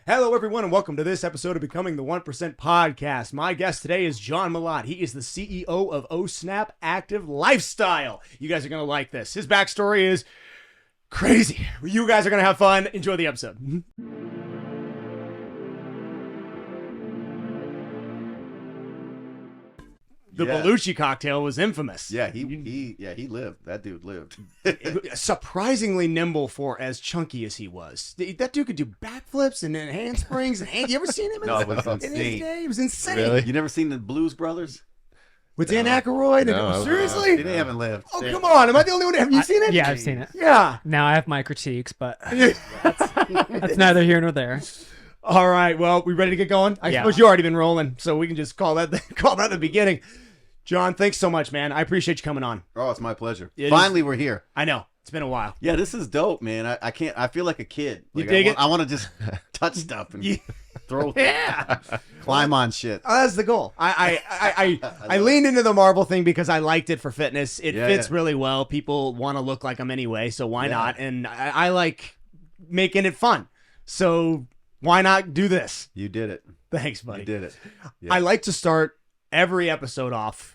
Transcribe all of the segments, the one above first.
Hello, everyone, and welcome to this episode of Becoming the 1% Podcast. My guest today is John Malott. He is the CEO of OSnap Active Lifestyle. You guys are going to like this. His backstory is crazy. You guys are going to have fun. Enjoy the episode. The Bellucci cocktail was infamous. Yeah, he lived. That dude lived. Surprisingly nimble for as chunky as he was. That dude could do backflips and then handsprings. And you ever seen him? No, it was in his insane. day? It was insane. Really? You never seen the Blues Brothers? With Dan Aykroyd? No, Seriously? They haven't lived. Oh, come on. Am I the only one? Have you seen it? Yeah, I've seen it. Yeah. Now I have my critiques, but that's neither here nor there. All right. Well, we ready to get going? I Yeah. suppose you already been rolling, so we can just call that the beginning. John, thanks so much, man. I appreciate you coming on. Oh, it's my pleasure. It Finally, we're here. I know. It's been a while. Yeah, this is dope, man. I can't. I feel like a kid. You Like, dig it? I want to just touch stuff and throw, Yeah. climb on shit. Oh, that's the goal. I leaned into the marble thing because I liked it for fitness. It fits really well. People want to look like them anyway, so why not? And I like making it fun. So why not do this? You did it. Thanks, buddy. You did it. Yeah. I like to start every episode off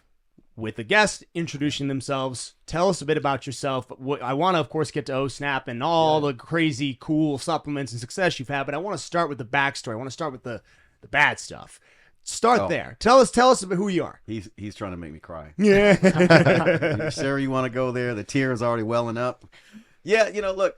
with the guest introducing themselves. Tell us a bit about yourself. I want to, of course, get to OSnap and all the crazy, cool supplements and success you've had, but I want to start with the backstory. I want to start with the bad stuff. Start there. Tell us about who you are. He's trying to make me cry. Yeah. Sarah, you want to go there? The tears already welling up. Yeah, look,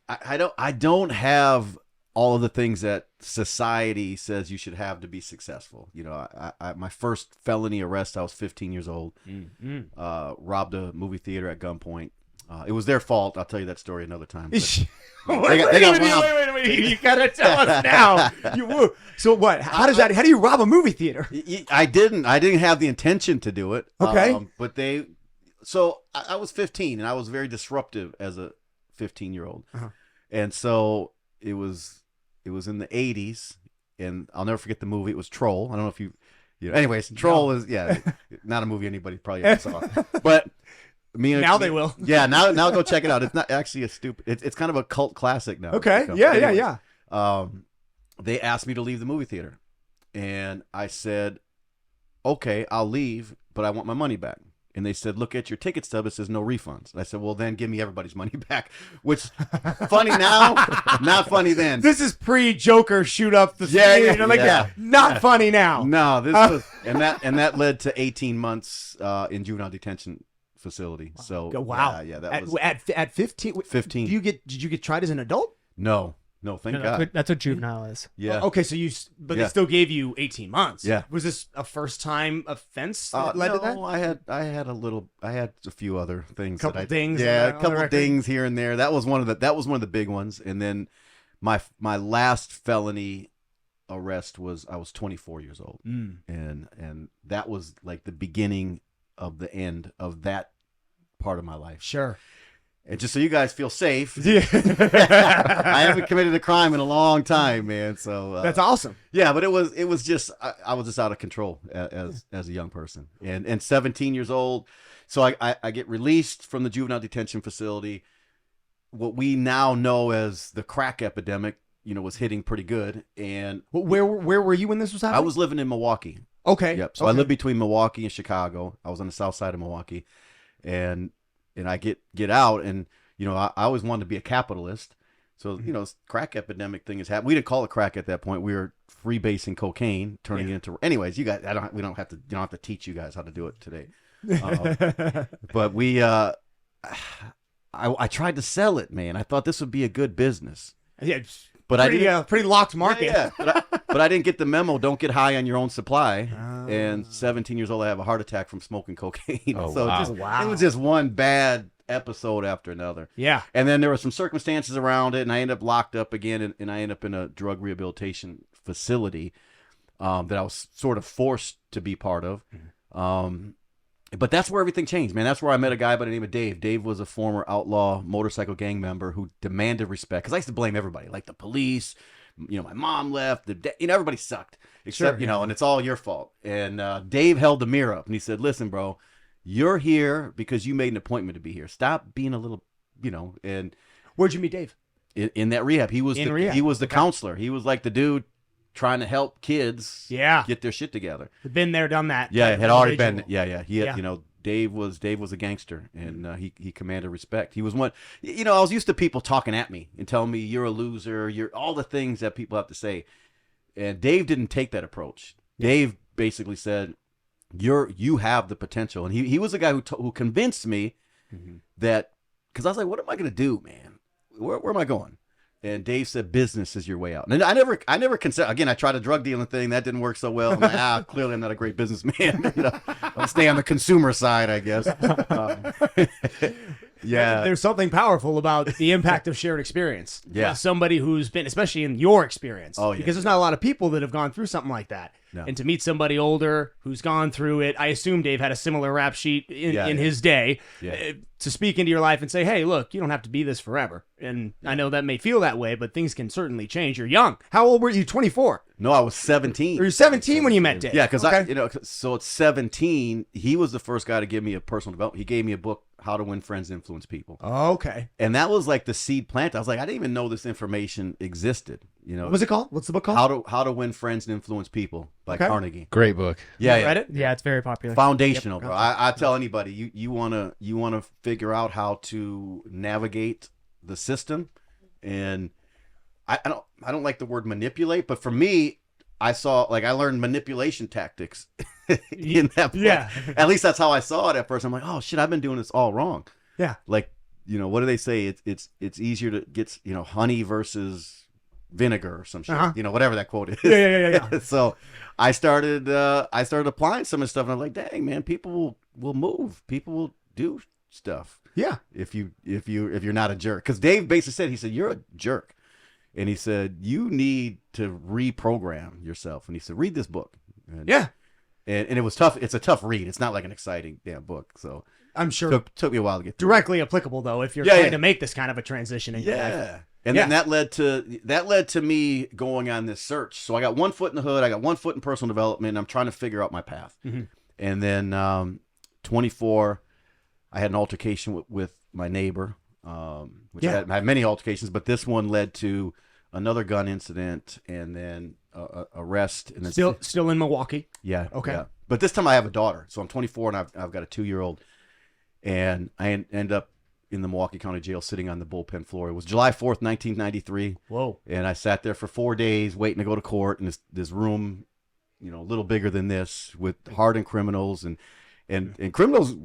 I don't have all of the things that society says you should have to be successful. My first felony arrest, I was 15 years old. Robbed a movie theater at gunpoint. It was their fault. I'll tell you that story another time. But, Wait. You gotta tell us now. So what? How does that? How do you rob a movie theater? I didn't have the intention to do it. Okay. But I was 15 and I was very disruptive as a 15-year-old. And so it was in the 80s, and I'll never forget the movie. It was Troll. I don't know if anyways, Troll is not a movie anybody probably ever saw. But They will. Yeah, now go check it out. It's not actually a stupid. It's kind of a cult classic now. Okay. Yeah. They asked me to leave the movie theater, and I said, "Okay, I'll leave, but I want my money back." And they said, "Look at your ticket stub. It says no refunds." And I said, "Well, then give me everybody's money back." Which, funny now, not funny then. This is pre-Joker shoot up the not funny now. No, this was, and that led to 18 months in juvenile detention facility. So wow, that was at 15. 15. Did you get tried as an adult? No, thank God. That's what juvenile is. Yeah. Okay, so they still gave you 18 months. Yeah. Was this a first time offense that led to that? I had a few other things. Couple things. Yeah, a couple things here and there. That was one of the big ones. And then my last felony arrest was I was 24 years old, and that was like the beginning of the end of that part of my life. Sure. And just so you guys feel safe, Yeah. I haven't committed a crime in a long time, man. So That's awesome. yeah, but it was just I was just out of control as a young person, and 17 years old. So I get released from the juvenile detention facility. What we now know as the crack epidemic, was hitting pretty good. And Where were you when this was happening? I was living in Milwaukee. Okay. Yep. So I lived between Milwaukee and Chicago. I was on the south side of Milwaukee, and I get out, and I always wanted to be a capitalist. So crack epidemic thing is happening. We didn't call it crack at that point. We were freebasing cocaine, turning it into. Anyways, you guys, we don't have to teach you guys how to do it today. But we, I tried to sell it, man. I thought this would be a good business. Yeah. But pretty locked market. Yeah. But I didn't get the memo. Don't get high on your own supply. And 17 years old, I have a heart attack from smoking cocaine. Oh, so wow. It was just one bad episode after another. Yeah. And then there were some circumstances around it, and I ended up locked up again, and I ended up in a drug rehabilitation facility that I was sort of forced to be part of. But that's where everything changed, man. That's where I met a guy by the name of Dave. Dave was a former outlaw motorcycle gang member who demanded respect. Because I used to blame everybody, like the police. My mom left. Everybody sucked, except and it's all your fault. And Dave held the mirror up, and he said, "Listen, bro, you're here because you made an appointment to be here. Stop being a little, And Where'd you meet Dave? in that rehab. He was rehab. he was the counselor. He was like the dude trying to help kids get their shit together. Been there, done that. Yeah, had already been. Individual. He had, you know, Dave was a gangster, and he commanded respect. He was one. You know, I was used to people talking at me and telling me you're a loser, you're all the things that people have to say, and Dave didn't take that approach. Dave basically said, you have the potential, and he was the guy who convinced me that, because I was like, what am I gonna do, man? Where am I going? And Dave said, business is your way out. And I never consider, again, I tried a drug dealing thing. That didn't work so well. I'm like, clearly I'm not a great businessman. You know, I'll stay on the consumer side, I guess. Yeah. There's something powerful about the impact of shared experience. Yeah. Somebody who's been, especially in your experience. Oh, yeah. Because there's not a lot of people that have gone through something like that. No. And to meet somebody older who's gone through it, I assume Dave had a similar rap sheet in his day, to speak into your life and say, hey, look, you don't have to be this forever. And I know that may feel that way, but things can certainly change. You're young. How old were you? 24? No, I was 17. Or you're 17 when you met Dave? Yeah, because so at 17, he was the first guy to give me a personal development. He gave me a book, How to Win Friends and Influence People. Oh, okay. And that was like the seed plant. I was like, I didn't even know this information existed. You know, What was it called? What's the book called? How to Win Friends and Influence People by Carnegie. Great book. Yeah, Read it? Yeah, it's very popular. Foundational, bro. I tell anybody, you wanna figure out how to navigate the system, and I don't like the word manipulate, but for me, I learned manipulation tactics in that book. Yeah. At least that's how I saw it at first. I'm like, oh shit, I've been doing this all wrong. Yeah. Like, you know, what do they say? It's easier to get, you know, honey versus vinegar or some shit. You know, whatever that quote is. Yeah. So I started applying some of the stuff, and I'm like, dang man, people will move. People will do stuff. Yeah. If you're not a jerk. Because Dave basically said, you're a jerk. And he said, you need to reprogram yourself. And he said, read this book. And, and it was tough. It's a tough read. It's not like an exciting damn book. So I'm sure took me a while to get through. Directly applicable though, if you're trying to make this kind of a transition in your life. And then that led to me going on this search. So I got one foot in the hood. I got one foot in personal development. And I'm trying to figure out my path. And then 24, I had an altercation with my neighbor, which I had many altercations, but this one led to another gun incident and then arrest. And Still in Milwaukee. Yeah. Okay. Yeah. But this time I have a daughter. So I'm 24 and I've got a 2-year-old. And I end up in the Milwaukee County Jail sitting on the bullpen floor. It was July 4th, 1993. Whoa. And I sat there for 4 days waiting to go to court in this room, you know, a little bigger than this, with hardened criminals and criminals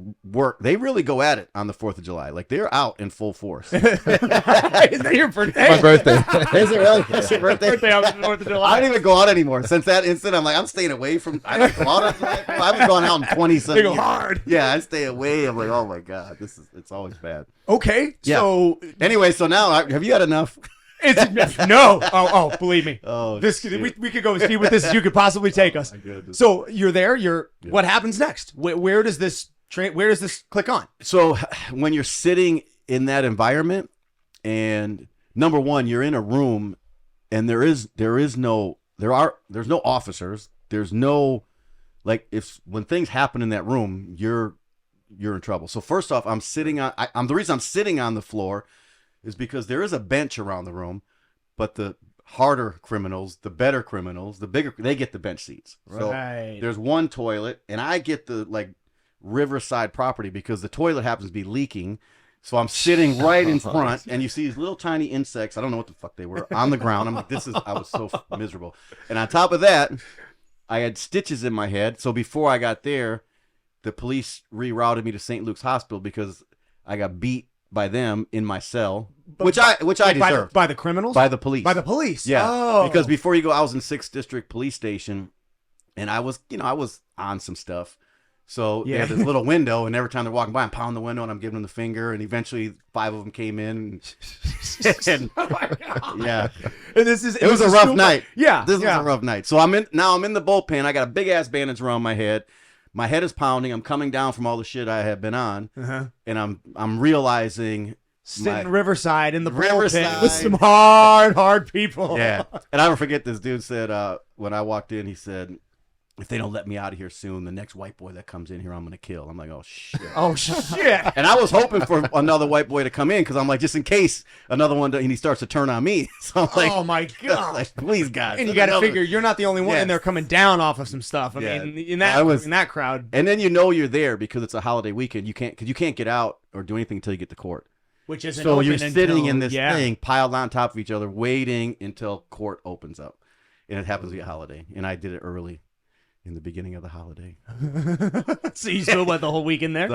they really go at it on the 4th of July. Like, they're out in full force. Is that your birthday? My birthday. Is it really? It's your birthday? Birthday on the 4th of July. I don't even go out anymore. Since that incident, I'm like, I'm staying away from. I don't go out. I haven't gone out in 20-something They go years. hard. Yeah, I stay away. I'm like, oh my god, it's always bad. Okay. Yeah. So Anyway, so now have you had enough? it's no. Oh, believe me. Oh, This we could go as deep with this as you could possibly take us. So you're there. What happens next? Where does this click on? So when you're sitting in that environment, and number one, you're in a room, and there's no officers. There's no, like, when things happen in that room, you're in trouble. So first off, the reason I'm sitting on the floor is because there is a bench around the room, but the harder criminals, the better criminals, the bigger, they get the bench seats. So Right. there's one toilet, and I get the riverside property because the toilet happens to be leaking. So I'm sitting right in front, and you see these little tiny insects. I don't know what the fuck they were on the ground. I'm like, I was so miserable. And on top of that, I had stitches in my head. So before I got there, the police rerouted me to St. Luke's Hospital because I got beat by them in my cell, which I deserved. By the criminals? By the police. By the police. Yeah. Oh. Because before you go, I was in 6th District Police Station, and I was on some stuff. So they had this little window, and every time they're walking by, I'm pounding the window and I'm giving them the finger, and eventually 5 of them came in. And, Oh my God. yeah. And It was a rough night. Yeah. This was a rough night. So I'm in the bullpen. I got a big ass bandage around my head. My head is pounding. I'm coming down from all the shit I have been on, and I'm realizing sitting riverside in the Riverside. bullpen with some hard people. Yeah. And I never forget, this dude said when I walked in, he said, if they don't let me out of here soon, the next white boy that comes in here, I'm going to kill. I'm like, oh, shit. Oh, shit. And I was hoping for another white boy to come in because I'm like, just in case another one, and he starts to turn on me. So I'm like, Oh, my God. like, please, God. And you got to figure you're not the only one Yes. in there coming down off of some stuff. I Yeah. mean, in that crowd. And then you know you're there because it's a holiday weekend. You can't get out or do anything until you get to court. Which isn't So open you're until, sitting in this yeah. thing piled on top of each other, waiting until court opens up. And it happens to be a holiday. And I did it early in the beginning of the holiday. So you still went the whole week in there?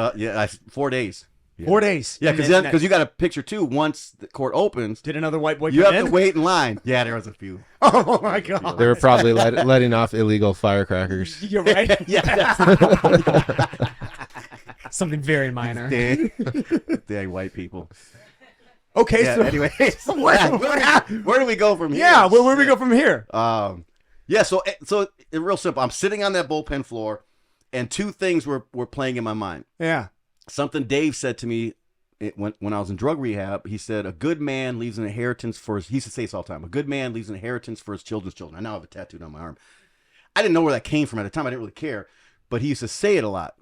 4 days. Yeah. 4 days. Yeah, And then because you got a picture too. Once the court opens, did another white boy you come have in? to wait in line. Yeah, there was a few. Oh, my God. They were probably letting off illegal firecrackers. You're right. Yeah, Something very minor. dang white people. Okay, Yeah, so anyway, where where do we go from here? yeah, where do we go from here? Yeah, so it's real simple. I'm sitting on that bullpen floor, and two things were playing in my mind. Yeah. Something Dave said to me when I was in drug rehab. He said, a good man leaves an inheritance for his, he used to say this all the time, a good man leaves an inheritance for his children's children. I now have a tattooed on my arm. I didn't know where that came from at the time. I didn't really care, but he used to say it a lot.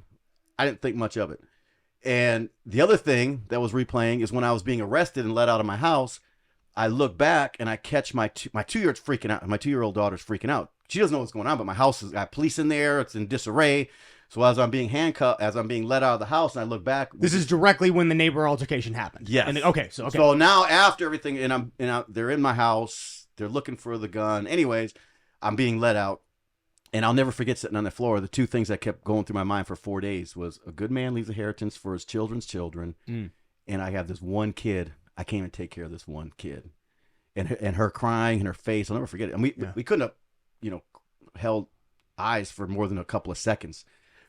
I didn't think much of it. And the other thing that was replaying is when I was being arrested and let out of my house, I look back and I catch my 2-year-old's freaking out. My 2-year-old daughter's freaking out. She doesn't know what's going on, but my house has got police in there. It's in disarray. So as I'm being handcuffed, as I'm being let out of the house, and I look back. This is directly when the neighbor altercation happened. Yes. And okay. So now after everything, they're in my house. They're looking for the gun. Anyways, I'm being let out. And I'll never forget sitting on the floor. The two things that kept going through my mind for 4 days was a good man leaves inheritance for his children's children. And I have this one kid. I came and take care of this one kid. And her crying and her face, I'll never forget it. And we couldn't have, held eyes for more than a couple of seconds.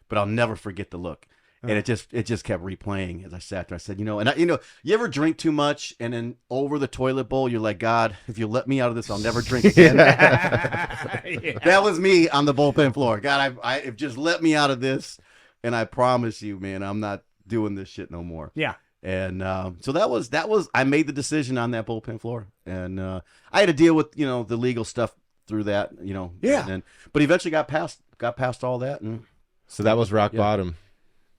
But I'll never forget the look. And it just kept replaying as I sat there. I said, you ever drink too much and then over the toilet bowl, you're like, God, if you let me out of this, I'll never drink again. Yeah. That was me on the bullpen floor. God, I just let me out of this. And I promise you, man, I'm not doing this shit no more. Yeah. And so that was, I made the decision on that bullpen floor. And I had to deal with, the legal stuff through that, Yeah. But eventually got past all that. And So that was rock bottom.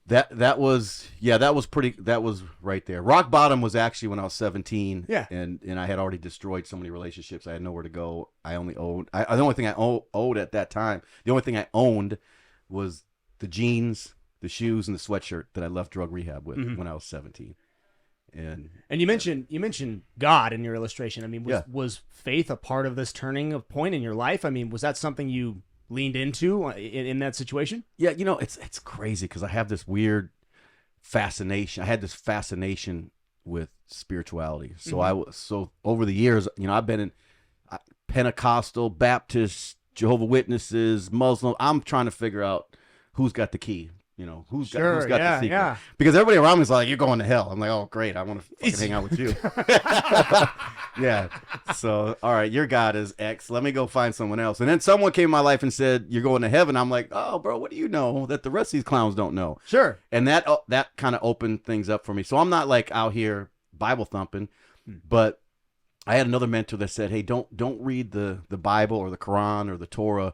That was right there. Rock bottom was actually when I was 17. Yeah. And I had already destroyed so many relationships. I had nowhere to go. I only owed. The only thing I owed at that time. The only thing I owned was the jeans, the shoes, and the sweatshirt that I left drug rehab with when I was 17. And you mentioned God in your illustration. I mean, was faith a part of this turning of point in your life? I mean, was that something you leaned into in that situation? Yeah, it's crazy because I have this weird fascination. I had this fascination with spirituality. So over the years, I've been in Pentecostal, Baptist, Jehovah's Witnesses, Muslim. I'm trying to figure out who's got the key. Who's got the secret? Yeah. Because everybody around me is like, you're going to hell. I'm like, oh, great. I want to fucking hang out with you. Yeah. So, all right, your God is X. Let me go find someone else. And then someone came in my life and said, you're going to heaven. I'm like, oh, bro, what do you know that the rest of these clowns don't know? Sure. And that kind of opened things up for me. So I'm not like out here Bible thumping, but I had another mentor that said, hey, don't read the Bible or the Quran or the Torah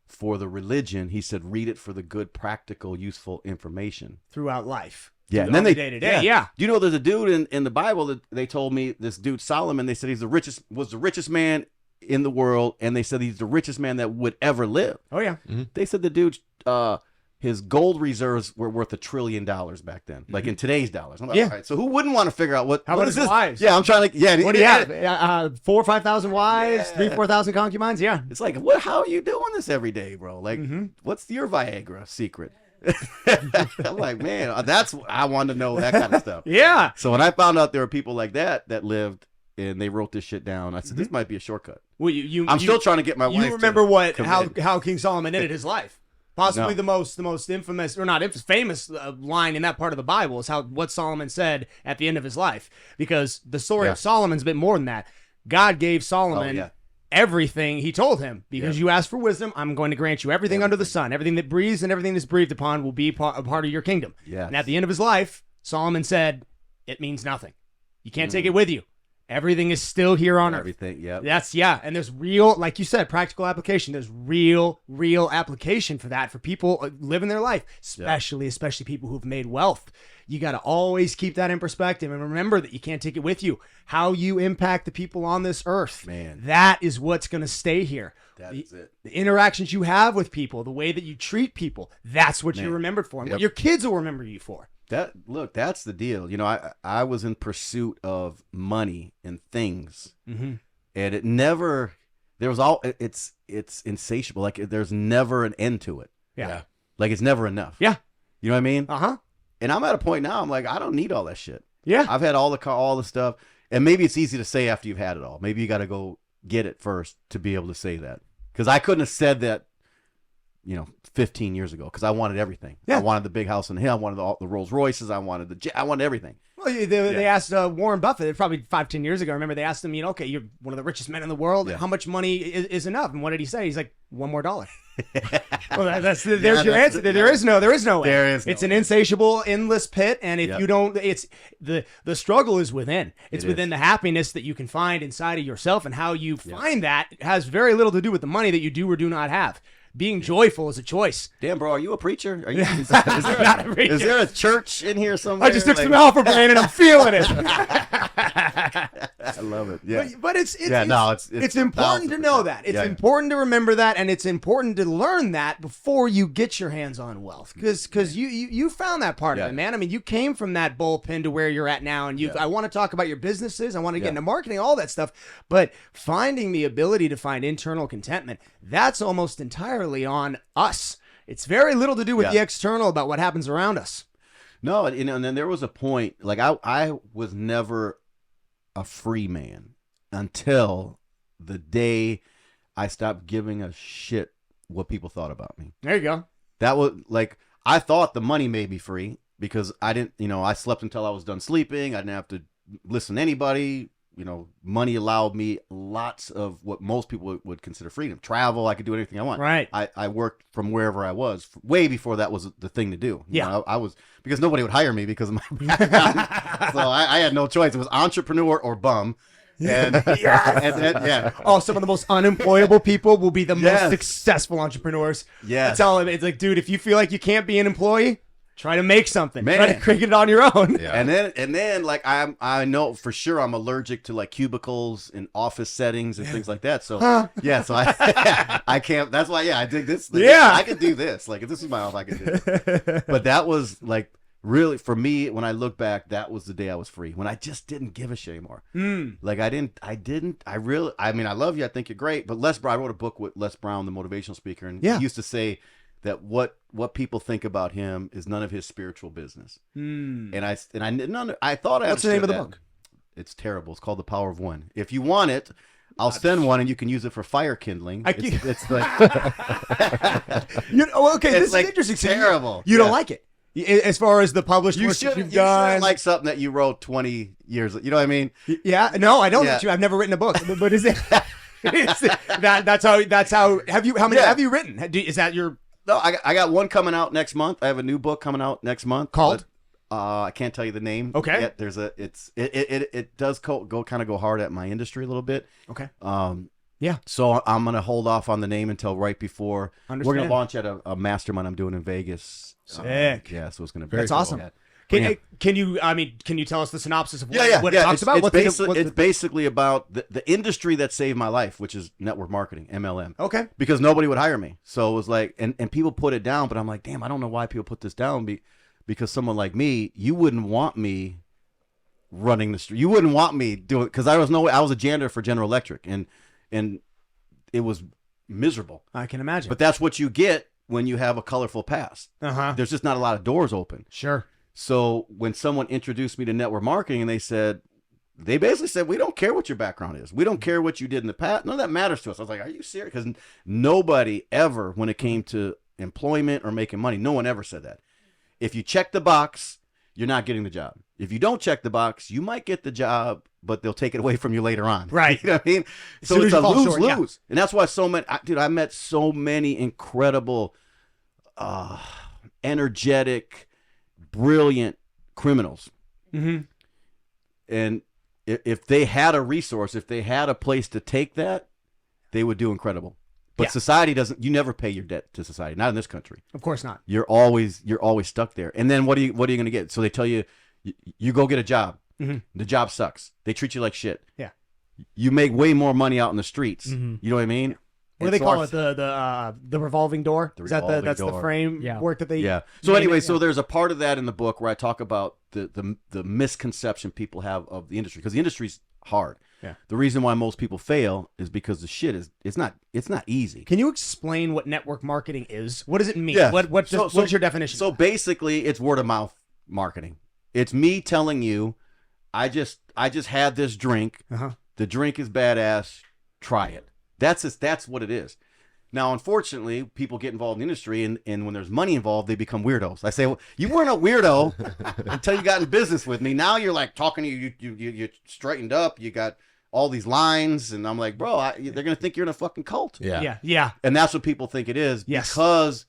for the religion. He said, read it for the good, practical, useful information Throughout life. Yeah, and then they day to day. Yeah. Do you know there's a dude in the Bible that they told me, this dude Solomon, they said was the richest man in the world, and they said he's the richest man that would ever live. Oh yeah. They said the dude his gold reserves were worth $1 trillion back then, like in today's dollars. I'm like, all right, so who wouldn't want to figure out what? How what about is his this? wives? Yeah, I'm trying to. Yeah, What do you have? 4,000 or 5,000 wives, 3,000 or 4,000 concubines. Yeah. It's like, what? How are you doing this every day, bro? Like, what's your Viagra secret? I'm like, man, that's I wanted to know that kind of stuff. Yeah. So when I found out there were people like that lived and they wrote this shit down, I said, this might be a shortcut. Well, I'm still trying to get my wife. You remember to how King Solomon ended his life? Possibly the most infamous, or not famous line in that part of the Bible is what Solomon said at the end of his life. Because the story of Solomon's a bit more than that. God gave Solomon everything he told him. Because you asked for wisdom, I'm going to grant you everything under the sun. Everything that breathes and everything that's breathed upon will be a part of your kingdom. Yes. And at the end of his life, Solomon said, it means nothing. You can't take it with you. Everything is still here on Earth. Everything, yep. And there's real, like you said, practical application. There's real application for that for people living their life, especially people who've made wealth. You got to always keep that in perspective and remember that you can't take it with you. How you impact the people on this earth, man, that is what's going to stay here. That's it. The interactions you have with people, the way that you treat people, that's what you're remembered for, and what your kids will remember you for. That's the deal. You know, I was in pursuit of money and things, and it never. It's insatiable. Like there's never an end to it. Yeah. Like it's never enough. Yeah. You know what I mean? Uh-huh. And I'm at a point now. I'm like, I don't need all that shit. Yeah. I've had all the stuff, and maybe it's easy to say after you've had it all. Maybe you got to go get it first to be able to say that. Because I couldn't have said that, 15 years ago. Because I wanted everything. Yeah. I wanted the big house on the hill. I wanted the Rolls Royces. I wanted everything. Well, they asked Warren Buffett probably 5-10 years ago. Remember, they asked him, okay, you're one of the richest men in the world. Yeah. How much money is enough? And what did he say? He's like, $1 more. Well, there's your answer. There is no end. It's an insatiable, endless pit, and if you don't, it's the struggle is within. It's within the happiness that you can find inside of yourself, and how you find that has very little to do with the money that you do or do not have. Being joyful is a choice. Damn, bro, are you a preacher? Is there a church in here somewhere? I just took some alpha brain and I'm feeling it. I love it. Yeah, but it's important to know that. It's important to remember that, and it's important to learn that before you get your hands on wealth, because you found that part of it, man. I mean, you came from that bullpen to where you're at now, and I want to talk about your businesses. I want to get into marketing, all that stuff, but finding the ability to find internal contentment, that's almost entirely on us. It's very little to do with the external about what happens around us. No, and then there was a point, like I was never a free man until the day I stopped giving a shit what people thought about me. There you go. That was like, I thought the money made me free because I didn't, I slept until I was done sleeping. I didn't have to listen to anybody. Money allowed me lots of what most people would consider freedom. Travel, I could do anything I want. Right. I worked from wherever I was way before that was the thing to do. I was, because nobody would hire me because of my background. So I had no choice. It was entrepreneur or bum. And, some of the most unemployable people will be the most successful entrepreneurs. Yeah. That's all. It's like, dude, if you feel like you can't be an employee, try to make something. Man. Try to create it on your own. Yeah. And then like I know for sure I'm allergic to like cubicles and office settings and things like that. So so I can't. That's why I dig this. I could do this. Like if this is my office, I could do it. But that was like really for me when I look back. That was the day I was free, when I just didn't give a shit anymore. Like I love you. I think you're great. But I wrote a book with Les Brown, the motivational speaker, and he used to say that what people think about him is none of his spiritual business. And I thought I What's the name of the that. book? It's terrible. It's called The Power of One. If you want it, I'll send one and you can use it for fire kindling. It's like this is interesting. Terrible. You don't like it as far as the published work that you've done. Like something that you wrote 20 years. You know what I mean? Yeah. No, I don't. I've never written a book. But is it? That's how. How many have you written? Is that your? No, I got one coming out next month. I have a new book coming out next month called. I can't tell you the name. Okay. Yet. It does go hard at my industry a little bit. Okay. Yeah. So I'm gonna hold off on the name until right before we're gonna launch at a mastermind I'm doing in Vegas. Sick. So it's gonna be that's awesome. Can you tell us the synopsis of what it talks about? It's basically about the industry that saved my life, which is network marketing, MLM. Okay. Because nobody would hire me. So it was like, and people put it down, but I'm like, damn, I don't know why people put this down. Because someone like me, you wouldn't want me running the street. You wouldn't want me doing it because I was a janitor for General Electric, and it was miserable. I can imagine. But that's what you get when you have a colorful past. Uh-huh. There's just not a lot of doors open. Sure. So when someone introduced me to network marketing and they basically said, we don't care what your background is. We don't care what you did in the past. None of that matters to us. I was like, are you serious? Because nobody ever, when it came to employment or making money, no one ever said that. If you check the box, you're not getting the job. If you don't check the box, you might get the job, but they'll take it away from you later on. Right. You know what I mean? So it's a lose-lose. And that's why I met so many incredible, energetic, brilliant criminals. Mm-hmm. And if they had a resource, if they had a place to take that, they would do incredible. But society doesn't. You never pay your debt to society. Not in this country. Of course not. You're always stuck there. And then what are you going to get? So they tell you, you go get a job. The job sucks. They treat you like shit. Yeah. You make way more money out in the streets. You know what I mean? What do they call it? The revolving door? Is that that's the framework that they? Yeah. So anyway, so there's a part of that in the book where I talk about the misconception people have of the industry, because the industry's hard. Yeah. The reason why most people fail is because the shit is it's not easy. Can you explain what network marketing is? What does it mean? Yeah. What's your definition? So basically, it's word of mouth marketing. It's me telling you, I just had this drink. The drink is badass. Try it. That's what it is. Now, unfortunately, people get involved in the industry, and when there's money involved, they become weirdos. I say, well, you weren't a weirdo until you got in business with me. Now you're like talking to you straightened up. You got all these lines, and I'm like, bro, they're gonna think you're in a fucking cult. Yeah. And that's what people think it is. Yes. Because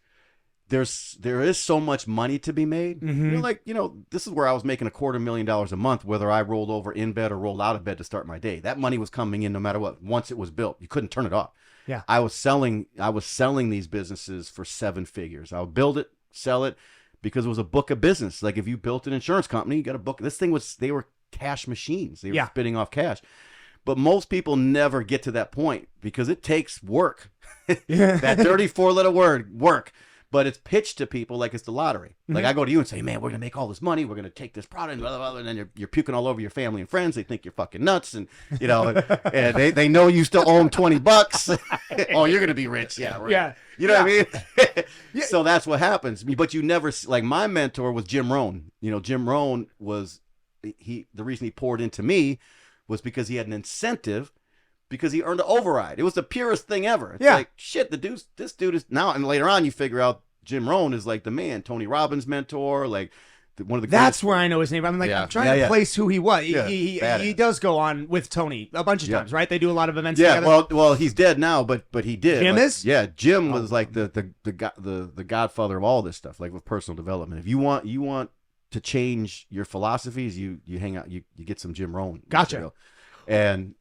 there is so much money to be made. This is where I was making $250,000 a month, whether I rolled over in bed or rolled out of bed to start my day. That money was coming in no matter what. Once it was built, you couldn't turn it off. Yeah. I was selling these businesses for 7 figures. I would build it, sell it, because it was a book of business. Like if you built an insurance company, you got a book. They were cash machines. They were spitting off cash. But most people never get to that point because it takes work. That dirty 4-letter word, work. But it's pitched to people like it's the lottery. Like I go to you and say, man, we're going to make all this money. We're going to take this product, blah, blah, blah, and then you're puking all over your family and friends. They think you're fucking nuts. And, and they know you still owe them $20. Oh, you're going to be rich. Yeah. Right. Yeah. You know what I mean? So that's what happens. But you never, like my mentor was Jim Rohn. Jim Rohn was, the reason he poured into me was because he had an incentive, because he earned an override. It was the purest thing ever. It's like, shit, this dude is now, and later on you figure out Jim Rohn is like the man, Tony Robbins' mentor, like one of the That's greatest. where I know his name. I'm like, I'm trying to place who he was. He does go on with Tony a bunch of times, right? They do a lot of events together. Well, he's dead now, but he did. Jim is? Yeah, Jim was like the godfather of all this stuff, like with personal development. If you want to change your philosophies, you hang out, you get some Jim Rohn. Gotcha. And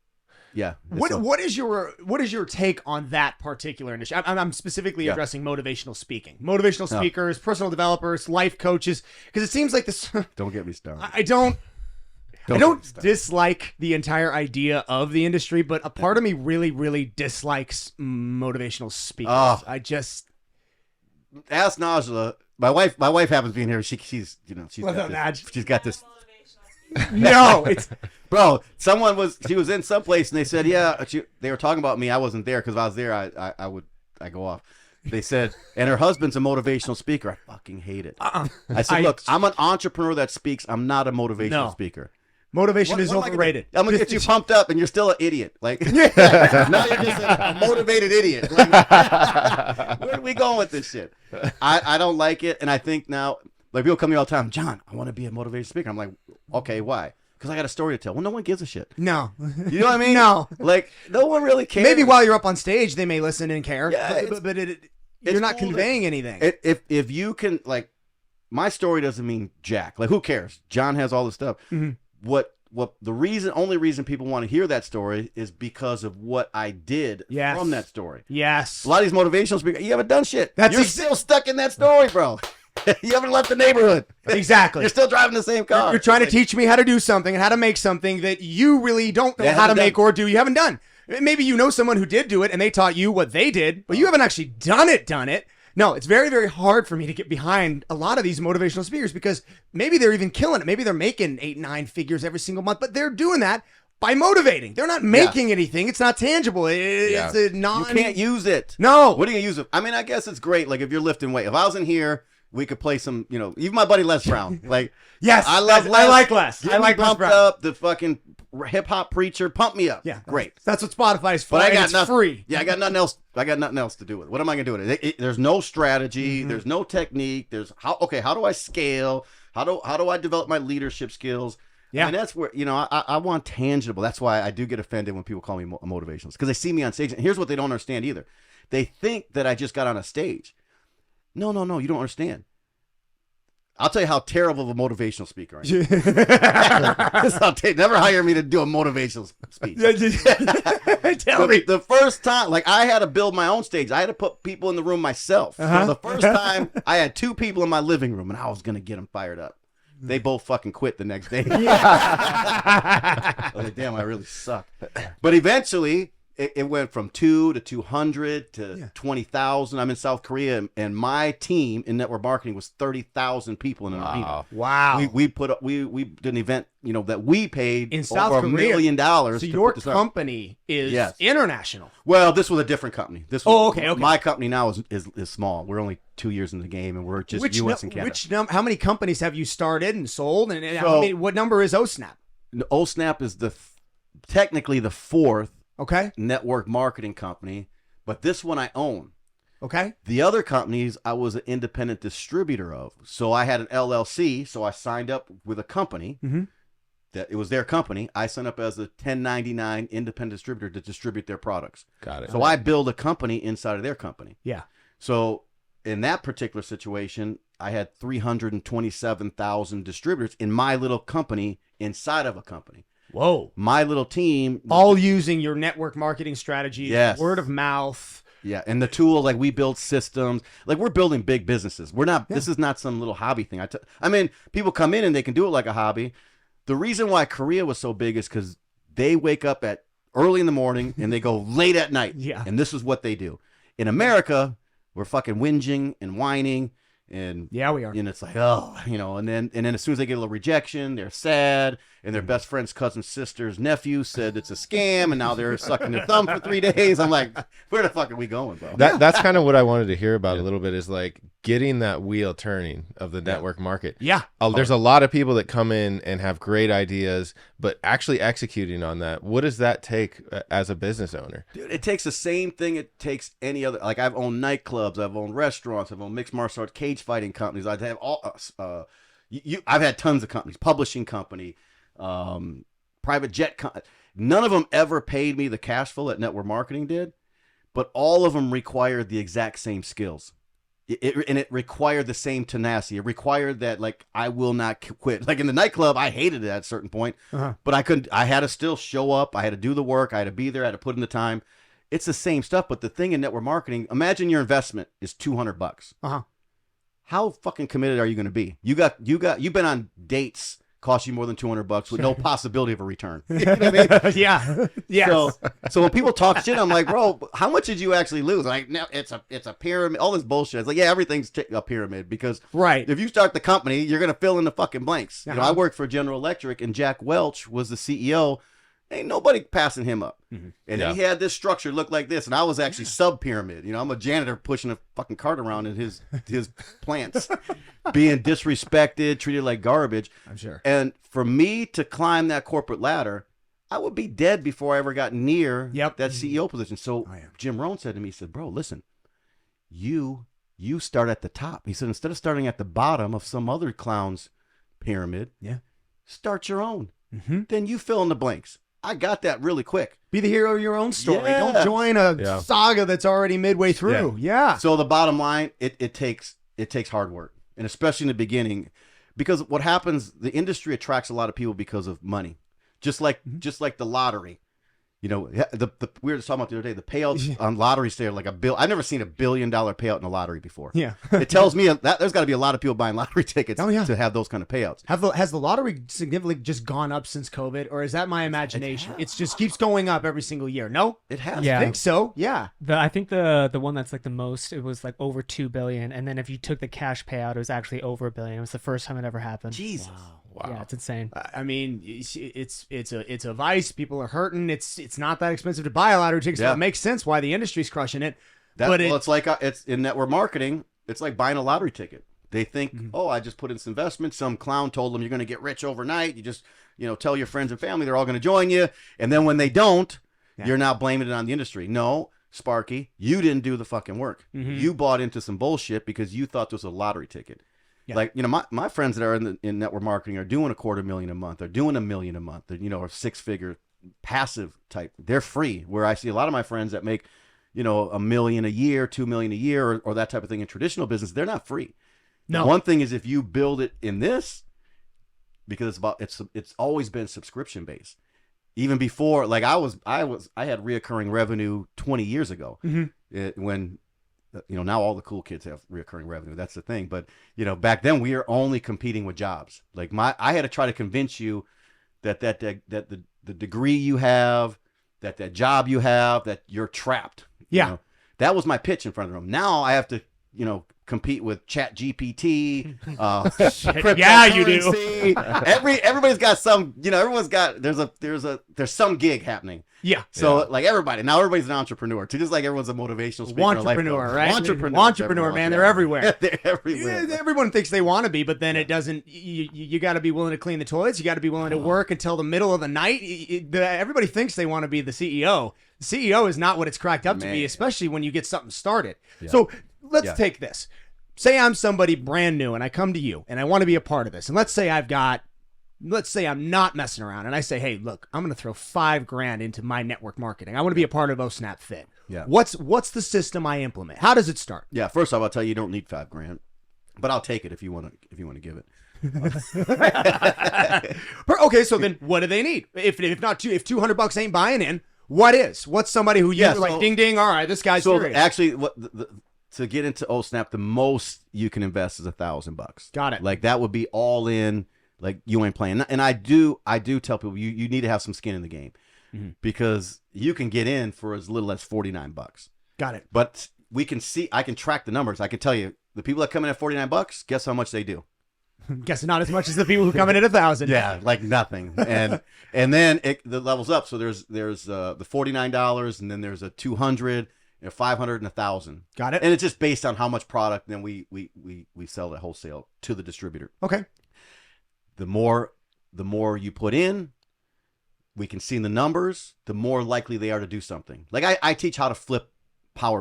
yeah. What is your take on that particular initiative? I'm specifically addressing motivational speaking. Motivational speakers, personal developers, life coaches, because it seems like this. Don't get me started. I don't dislike the entire idea of the industry, but a part of me really, really dislikes motivational speakers. I just ask Najla. My wife happens to be in here. She's got this. No, it's bro. She was in someplace and they said, they were talking about me. I wasn't there because if I was there, I go off. They said, and her husband's a motivational speaker. I fucking hate it. I said, look, I'm an entrepreneur that speaks. I'm not a motivational speaker. Motivation is overrated. I'm gonna get you pumped up, and you're still an idiot. Like now you're just a motivated idiot. Like, where are we going with this shit? I don't like it, and I think now, like people come to me all the time, John, I want to be a motivational speaker. I'm like, okay, why? Because I got a story to tell. Well, no one gives a shit. No, you know what I mean? No, like no one really cares. Maybe while you're up on stage, they may listen and care. Yeah, but you're not conveying anything. If you can, like, my story doesn't mean jack. Like, who cares? John has all this stuff. Mm-hmm. What the only reason people want to hear that story is because of what I did from that story. Yes. A lot of these motivational speakers, you haven't done shit. You're still stuck in that story, bro. You haven't left the neighborhood. Exactly. You're still driving the same car. You're trying to teach me how to do something and how to make something that you really don't know how to make or do. You haven't done. Maybe you know someone who did do it and they taught you what they did, but you haven't actually done it. No, it's very, very hard for me to get behind a lot of these motivational speakers because maybe they're even killing it. Maybe they're making 8-9 figures every single month, but they're doing that by motivating. They're not making anything. It's not tangible. It's a You can't use it. No. What are you going to use it? I mean, I guess it's great. Like if you're lifting weight. If I was in here, we could play some, even my buddy Les Brown. Like, yes, I love Les. I like Les. I like Les pumped Brown. up, the fucking hip hop preacher. Pump me up. Yeah, great. That's what Spotify is for. But I got it's nothing, free. Yeah, I got nothing else. I got nothing else to do with it. What am I gonna do with it? There's no strategy. Mm-hmm. There's no technique. There's how do I scale? How do I develop my leadership skills? Yeah, I mean, that's where I want tangible. That's why I do get offended when people call me a motivationalist because they see me on stage. And here's what they don't understand either: they think that I just got on a stage. No, you don't understand. I'll tell you how terrible of a motivational speaker I am. Never hire me to do a motivational speech. Tell me. The first time, like I had to build my own stage. I had to put people in the room myself. So the first time, I had 2 people in my living room, and I was going to get them fired up. They both fucking quit the next day. I was like, damn, I really suck. But eventually, it went from 2 to 200 to 20,000. I'm in South Korea, and my team in network marketing was 30,000 people in an arena. Wow. We did an event, that we paid in South over $1 million. So your company is international. Well, this was a different company. This was, okay. My company now is small. We're only 2 years in the game, and we're just U.S. and Canada. How many companies have you started and sold? And what number is OSNAP? OSNAP is technically the 4th network marketing company, but this one I own. Okay. The other companies I was an independent distributor of. So I had an LLC, so I signed up with a company. That it was their company. I signed up as a 1099 independent distributor to distribute their products. Got it. So I build a company inside of their company. Yeah. So in that particular situation, I had 327,000 distributors in my little company inside of a company. Whoa. My little team. All using your network marketing strategies, word of mouth. Yeah, and the tool, like we build systems. Like we're building big businesses. We're not, this is not some little hobby thing. I mean, people come in and they can do it like a hobby. The reason why Korea was so big is because they wake up at early in the morning and they go late at night. Yeah. And this is what they do. In America, we're fucking whinging and whining. And yeah, we are. And it's like, and then as soon as they get a little rejection, they're sad, and their best friend's cousin, sister's nephew said it's a scam, and now they're sucking their thumb for 3 days. I'm like, where the fuck are we going, bro? That's kind of what I wanted to hear about a little bit, is like getting that wheel turning of the network market. Yeah. There's a lot of people that come in and have great ideas, but actually executing on that, what does that take as a business owner? Dude, it takes the same thing it takes any other. Like I've owned nightclubs, I've owned restaurants, I've owned mixed martial arts cage fighting companies. I've had I've had tons of companies, publishing company, private jet. None of them ever paid me the cash flow that network marketing did, but all of them required the exact same skills. It required the same tenacity. It required that, like, I will not quit. Like in the nightclub, I hated it at a certain point, but I had to still show up. I had to do the work. I had to be there. I had to put in the time. It's the same stuff, but the thing in network marketing, imagine your investment is $200. How fucking committed are you going to be? You've been on dates cost you more than $200 with no possibility of a return. You know what I mean? Yeah. Yes. So when people talk shit, I'm like, bro, how much did you actually lose? Like, no, it's a pyramid. All this bullshit. It's like, yeah, everything's a pyramid, because if you start the company, you're gonna fill in the fucking blanks. You know, I worked for General Electric, and Jack Welch was the CEO. Ain't nobody passing him up. And he had this structure look like this, and I was actually sub-pyramid. You know, I'm a janitor pushing a fucking cart around in his plants, being disrespected, treated like garbage. I'm sure. And for me to climb that corporate ladder, I would be dead before I ever got near that CEO position. So Jim Rohn said to me, he said, bro, listen, you start at the top. He said, instead of starting at the bottom of some other clown's pyramid, start your own. Then you fill in the blanks. I got that really quick. Be the hero of your own story. Don't join a saga that's already midway through. Yeah. So the bottom line, it takes hard work, and especially in the beginning, because what happens, the industry attracts a lot of people because of money, just like the lottery. You know, we were just talking about the other day, the payouts on lotteries there, like I've never seen $1 billion payout in a lottery before. Yeah. It tells me that there's got to be a lot of people buying lottery tickets to have those kind of payouts. Has the lottery significantly just gone up since COVID, or is that my imagination? It just keeps going up every single year. No? It has. Yeah. I think so. Yeah. I think the one that's like the most, it was like over $2 billion. And then if you took the cash payout, it was actually over $1 billion. It was the first time it ever happened. Jesus. Wow. Yeah, it's insane. I mean, it's a vice. People are hurting. It's not that expensive to buy a lottery ticket. So it makes sense why the industry's crushing it. It's like it's in network marketing. It's like buying a lottery ticket. They think, I just put in some investment. Some clown told them you're going to get rich overnight. You just tell your friends and family they're all going to join you, and then when they don't, you're now blaming it on the industry. No, Sparky, you didn't do the fucking work. You bought into some bullshit because you thought this was a lottery ticket. Yeah. Like, my friends that are in network marketing are doing $250,000 a month. They're doing $1 million a month. They're, or 6-figure passive type. They're free. Where I see a lot of my friends that make, $1 million a year, $2 million a year, or that type of thing in traditional business, they're not free. No. One thing is if you build it in this, because it's always been subscription based. Even before, like I had reoccurring revenue 20 years ago. When now all the cool kids have reoccurring revenue. That's the thing. But back then we were only competing with jobs. Like I had to try to convince you that the degree you have, that job you have, that you're trapped. Yeah. That was my pitch in front of them. Now I have to compete with Chat GPT. Yeah, you do. Everybody's got some. Everyone's got. There's some gig happening. Yeah. So like everybody's an entrepreneur. Too, just like everyone's a motivational speaker. Entrepreneur, right? Entrepreneur, man. They're everywhere. They're everywhere. Yeah, everyone thinks they want to be, but then it doesn't. You got to be willing to clean the toilets. You got to be willing to work until the middle of the night. Everybody thinks they want to be the CEO. The CEO is not what it's cracked up to be, especially when you get something started. Yeah. So let's take this. Say I'm somebody brand new and I come to you and I want to be a part of this. And let's say I'm not messing around and I say, hey, look, I'm going to throw $5,000 into my network marketing. I want to be a part of OSnap Fit. Yeah. What's the system I implement? How does it start? Yeah. First off, I'll tell you don't need $5,000, but I'll take it if you want to give it. Okay. So then what do they need? If $200 ain't buying in, what's somebody who you're like, ding, ding. All right, this guy's serious. Actually to get into OSnap, the most you can invest is $1,000. Got it. Like that would be all in. Like you ain't playing. And I do tell people you need to have some skin in the game, because you can get in for as little as $49. Got it. But I can track the numbers. I can tell you the people that come in at $49. Guess how much they do? Guess not as much as the people who come in at 1,000. Yeah, like nothing. And then the levels up. So there's the $49, and then there's a $200. 500 and 1,000. Got it. And it's just based on how much product then we sell at wholesale to the distributor. Okay. The more you put in, we can see in the numbers, the more likely they are to do something. Like I teach how to flip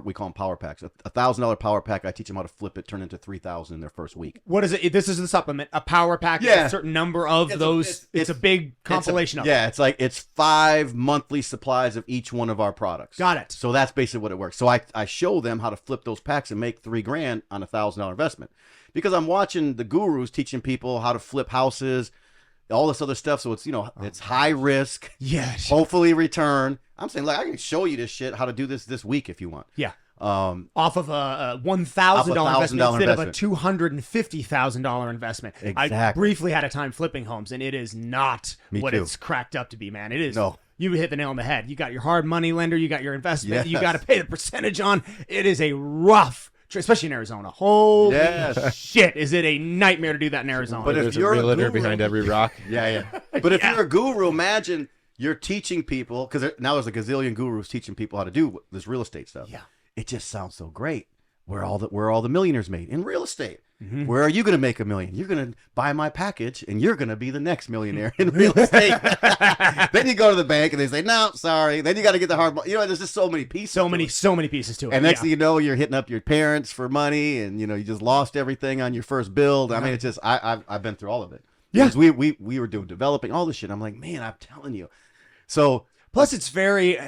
we call them power packs. $1,000 power pack, I teach them how to flip it, turn into 3,000 in their first week. What is it? This is the supplement. A power pack. Yeah. A certain number of those. It's a big compilation of. Yeah, it's 5 monthly supplies of each one of our products. Got it. So that's basically what it works. So I show them how to flip those packs and make $3,000 on $1,000 investment, because I'm watching the gurus teaching people how to flip houses, all this other stuff. So it's it's high risk. Yes. Hopefully return. I'm saying, like, I can show you this shit, how to do this week if you want. Yeah. Off of a $1,000 investment instead of a $250,000 investment. Exactly. I briefly had a time flipping homes, and it is not what it's cracked up to be, man. It is. No. You hit the nail on the head. You got your hard money lender. You got your investment. Yes. You got to pay the percentage on. It is a rough, especially in Arizona. Holy shit, is it a nightmare to do that in Arizona? But there's a realtor behind every rock. Yeah. But if you're a guru, imagine you're teaching people, because now there's a gazillion gurus teaching people how to do this real estate stuff. Yeah. It just sounds so great. Where all the millionaires made in real estate. Mm-hmm. Where are you going to make $1 million? You're going to buy my package, and you're going to be the next millionaire in real estate. Then you go to the bank, and they say, "No, sorry." Then you got to get the hard. There's just so many pieces. So many pieces to it. And next thing you know, you're hitting up your parents for money, and you just lost everything on your first build. I mean, it's just I've been through all of it. Yeah. Because we were developing all this shit. I'm like, man, I'm telling you. So. Plus, it's very,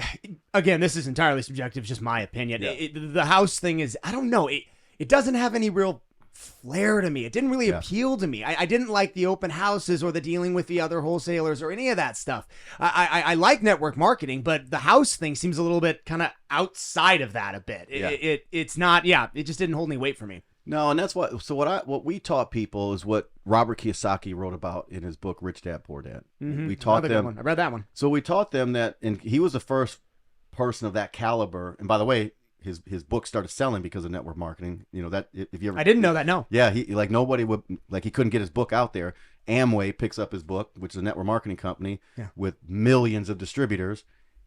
again, this is entirely subjective, just my opinion. Yeah. The house thing is, I don't know, it doesn't have any real flair to me. It didn't really appeal to me. I didn't like the open houses or the dealing with the other wholesalers or any of that stuff. I like network marketing, but the house thing seems a little bit kind of outside of that a bit. It's not, it just didn't hold any weight for me. No, and that's what we taught people is what Robert Kiyosaki wrote about in his book Rich Dad Poor Dad. Mm-hmm. We taught them. I read that one. So we taught them that, and he was the first person of that caliber. And by the way, his book started selling because of network marketing. That if you ever, I didn't know that. No. Yeah, he nobody would he couldn't get his book out there. Amway picks up his book, which is a network marketing company with millions of distributors.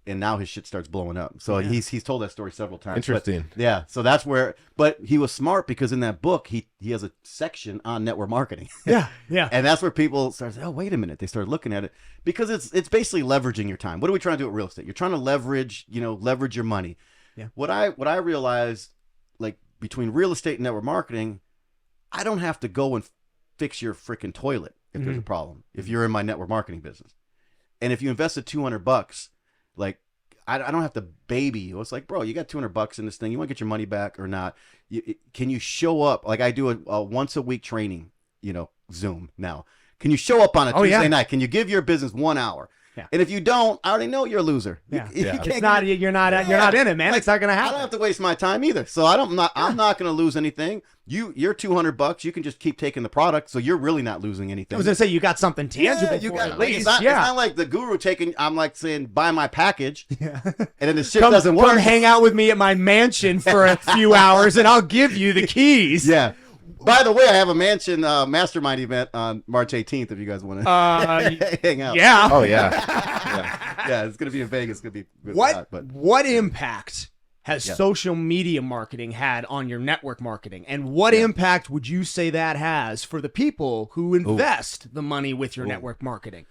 And now his shit starts blowing up. So he's told that story several times. Interesting. But, so that's where. But he was smart because in that book he has a section on network marketing. Yeah. And that's where people start saying, "Oh, wait a minute." They start looking at it because it's basically leveraging your time. What are we trying to do with real estate? You're trying to leverage your money. Yeah. What I realized, like between real estate and network marketing, I don't have to go and fix your freaking toilet if there's a problem. If you're in my network marketing business, and if you invested $200. Like, I don't have to baby you. It's like, bro, you got $200 in this thing. You want to get your money back or not? Can you show up? Like I do a once a week training, Zoom now. Can you show up on a Tuesday night? Can you give your business 1 hour? Yeah. And if you don't, I already know you're a loser. Yeah. You're not in it, man. Like, it's not gonna I happen. don't have to waste my time either. So I'm not going to lose anything. You're $200. You can just keep taking the product. So you're really not losing anything. I was gonna say you got something tangible. you for got it, at like, least. it's not like the guru taking. I'm like saying buy my package. Yeah. And then the shit Come doesn't work. hang out with me at my mansion for a few hours, and I'll give you the keys. Yeah. By the way, I have a mansion mastermind event on March 18th. If you guys want to hang out. Yeah. Oh yeah. Yeah, it's gonna be in Vegas. It's gonna be What impact has social media marketing had on your network marketing, and what impact would you say that has for the people who invest the money with your network marketing?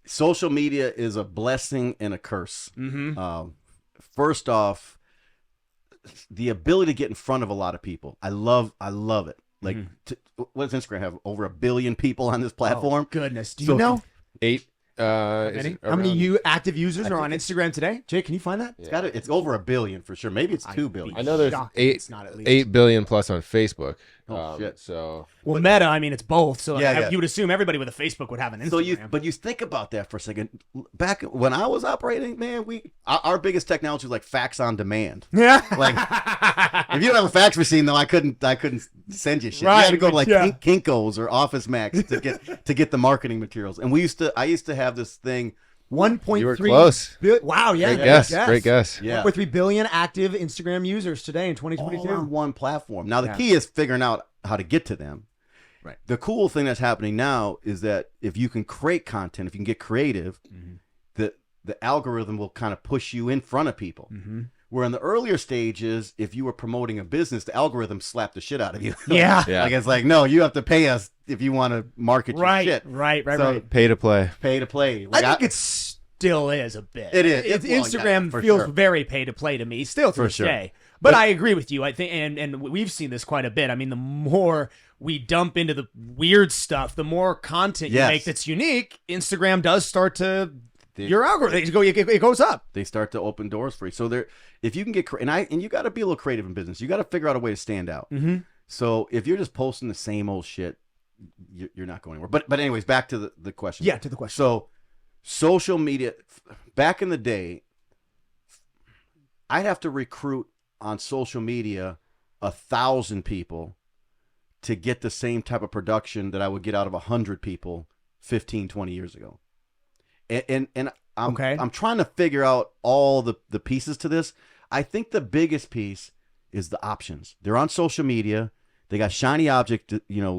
Social media is a blessing and a curse. Mm-hmm. First off, the ability to get in front of a lot of people. I love it. Like, what does Instagram have? Over 1 billion people on this platform. Oh, goodness, do you know 8. how many active users are on Instagram today? Jake, can you find that? It's over 1 billion for sure. Maybe it's 2 billion. I know there's Shocked 8 it's not at least. 8 billion plus on Facebook. Shit. So Well, Meta, I mean, it's both. So Yeah. you would assume everybody with a Facebook would have an Instagram. But you think about that for a second. Back when I was operating, man, our biggest technology was like fax on demand. Yeah. Like, if you don't have a fax machine, though, I couldn't send you shit. Right, You had to go to like yeah. Kinko's or Office Max to get the marketing materials. And I used to have this thing. 1.3. you were close. Wow, yeah. Great guess. Yeah. 1.3 billion active Instagram users today in 2022. All on one platform. Now the key is figuring out how to get to them. Right. The cool thing that's happening now is that if you can create content, if you can get creative, the algorithm will kind of push you in front of people. Mm-hmm. Where in the earlier stages, if you were promoting a business, the algorithm slapped the shit out of you. Yeah. Like it's like, no, you have to pay us if you want to market your shit. Right. So, Pay to play. Pay to play. Like, I think it still is a bit. It is. Instagram for feels sure. very pay to play to me, still to For this sure. day. But I agree with you. I think, and we've seen this quite a bit. I mean, the more we dump into the weird stuff, the more content you make that's unique. Instagram does start to your algorithm. It goes up. They start to open doors for you. So if you can get and you got to be a little creative in business. You got to figure out a way to stand out. Mm-hmm. So if you're just posting the same old shit, you're not going anywhere. But anyways, back to the question. Yeah, to the question. So social media, back in the day, I'd have to recruit on social media 1,000 people to get the same type of production that I would get out of 100 people 15, 20 years ago. And I'm trying to figure out all the pieces to this. I think the biggest piece is the options. They're on social media. They got shiny object,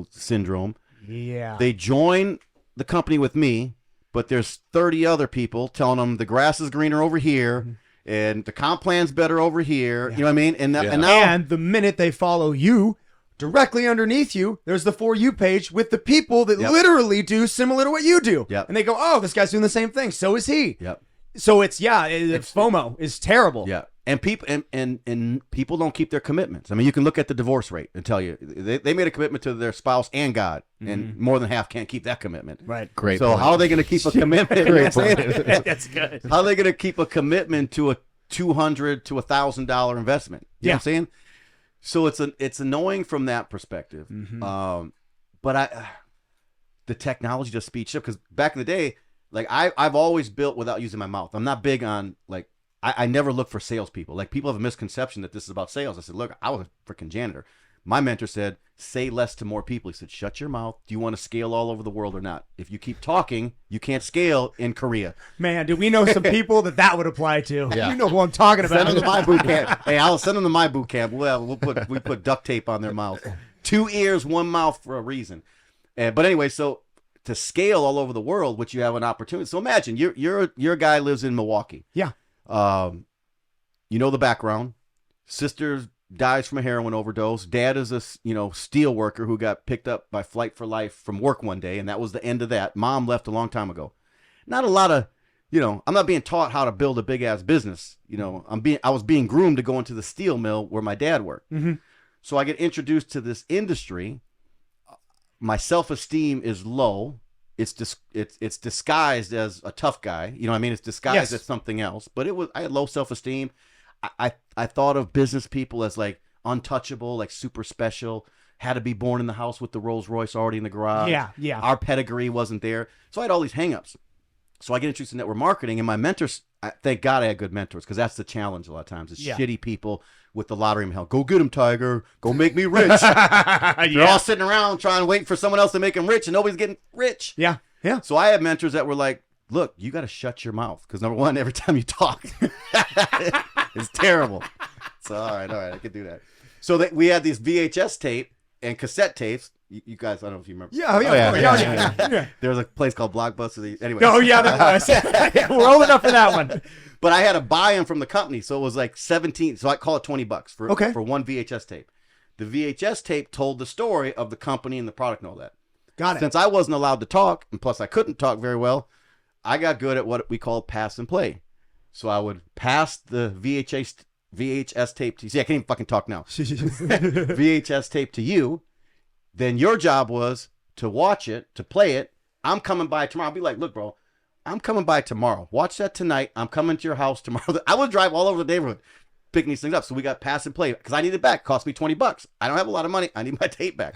syndrome. Yeah. They join the company with me, but there's 30 other people telling them the grass is greener over here and the comp plan's better over here. You know what I mean? And now, the minute they follow you, directly underneath you, there's the For You page with the people that literally do similar to what you do. Yep. And they go, oh, this guy's doing the same thing. So is he. Yep. So it's FOMO is terrible. Yeah. And people and people don't keep their commitments. I mean, you can look at the divorce rate and tell you they made a commitment to their spouse and God, and more than half can't keep that commitment. Right. Great. So point. how are they going to keep a commitment? Great point. That's good. How are they going to keep a commitment to a $200 to $1,000 investment? You know what I'm saying? So it's annoying from that perspective. But the technology just speeds up, because back in the day, like I've always built without using my mouth. I'm not big on like I never look for salespeople. Like people have a misconception that this is about sales. I said, look, I was a freaking janitor. My mentor said, say less to more people. He said, shut your mouth. Do you want to scale all over the world or not? If you keep talking, you can't scale in Korea. Man, do we know some people that would apply to? Yeah. You know who I'm talking about. Send them to my boot camp. Hey, I'll send them to my boot camp. Well, we put duct tape on their mouth. 2 ears, 1 mouth for a reason. But anyway, so to scale all over the world, which you have an opportunity. So imagine your guy lives in Milwaukee. Yeah. You know the background. Sister dies from a heroin overdose. Dad is a steel worker who got picked up by Flight for Life from work one day, and that was the end of that. Mom left a long time ago. Not a lot of, I'm not being taught how to build a big ass business. I was being groomed to go into the steel mill where my dad worked. Mm-hmm. So I get introduced to this industry. My self-esteem is low. it's disguised as a tough guy. You know what I mean? It's disguised as something else. But I had low self-esteem. I thought of business people as like untouchable, like super special, had to be born in the house with the Rolls Royce already in the garage. Yeah. Our pedigree wasn't there. So I had all these hangups. So I get introduced to network marketing, and my mentors, thank God I had good mentors, because that's the challenge a lot of times. It's shitty people with the lottery in hell. Go get them, Tiger. Go make me rich. They're all sitting around waiting for someone else to make them rich, and nobody's getting rich. Yeah. So I had mentors that were like, look, you got to shut your mouth, because number one, every time you talk, it's terrible. So all right, I can do that. So we had these VHS tape and cassette tapes. You guys, I don't know if you remember. Yeah. There was a place called Blockbuster. Anyway. Oh, yeah, there was. We're old enough for that one. But I had to buy them from the company, so it was like 17. So I call it $20 for one VHS tape. The VHS tape told the story of the company and the product and all that. Got it. Since I wasn't allowed to talk, and plus I couldn't talk very well, I got good at what we call pass and play. So I would pass the VHS tape to you. See, I can't even fucking talk now. VHS tape to you. Then your job was to watch it, to play it. I'm coming by tomorrow. I'll be like, look, bro, I'm coming by tomorrow. Watch that tonight. I'm coming to your house tomorrow. I would drive all over the neighborhood picking these things up. So we got pass and play because I need it back. It cost me $20. I don't have a lot of money. I need my tape back.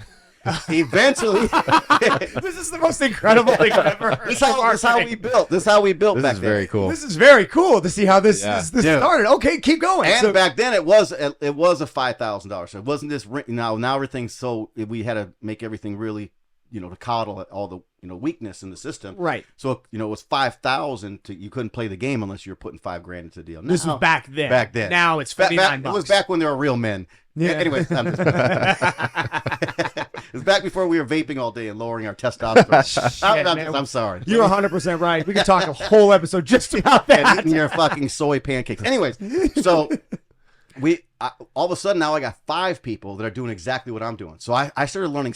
Eventually, this is the most incredible thing I've ever heard. This is how we built. This is how we built This back is then. very cool. This is very cool to see how this started. Okay, keep going. And back then it was a $5,000. So it wasn't this. Now everything's we had to make everything really, to coddle all the weakness in the system. Right. So it was $5,000 you couldn't play the game unless you were putting $5,000 into the deal. This was back then. Back then. Now it's $59. It was back when they were real men. Yeah. Anyway, it's back before we were vaping all day and lowering our testosterone. I'm sorry. You're 100% right. We could talk a whole episode just about that. And eating your fucking soy pancakes. Anyways, so all of a sudden now I got 5 people that are doing exactly what I'm doing. So I started learning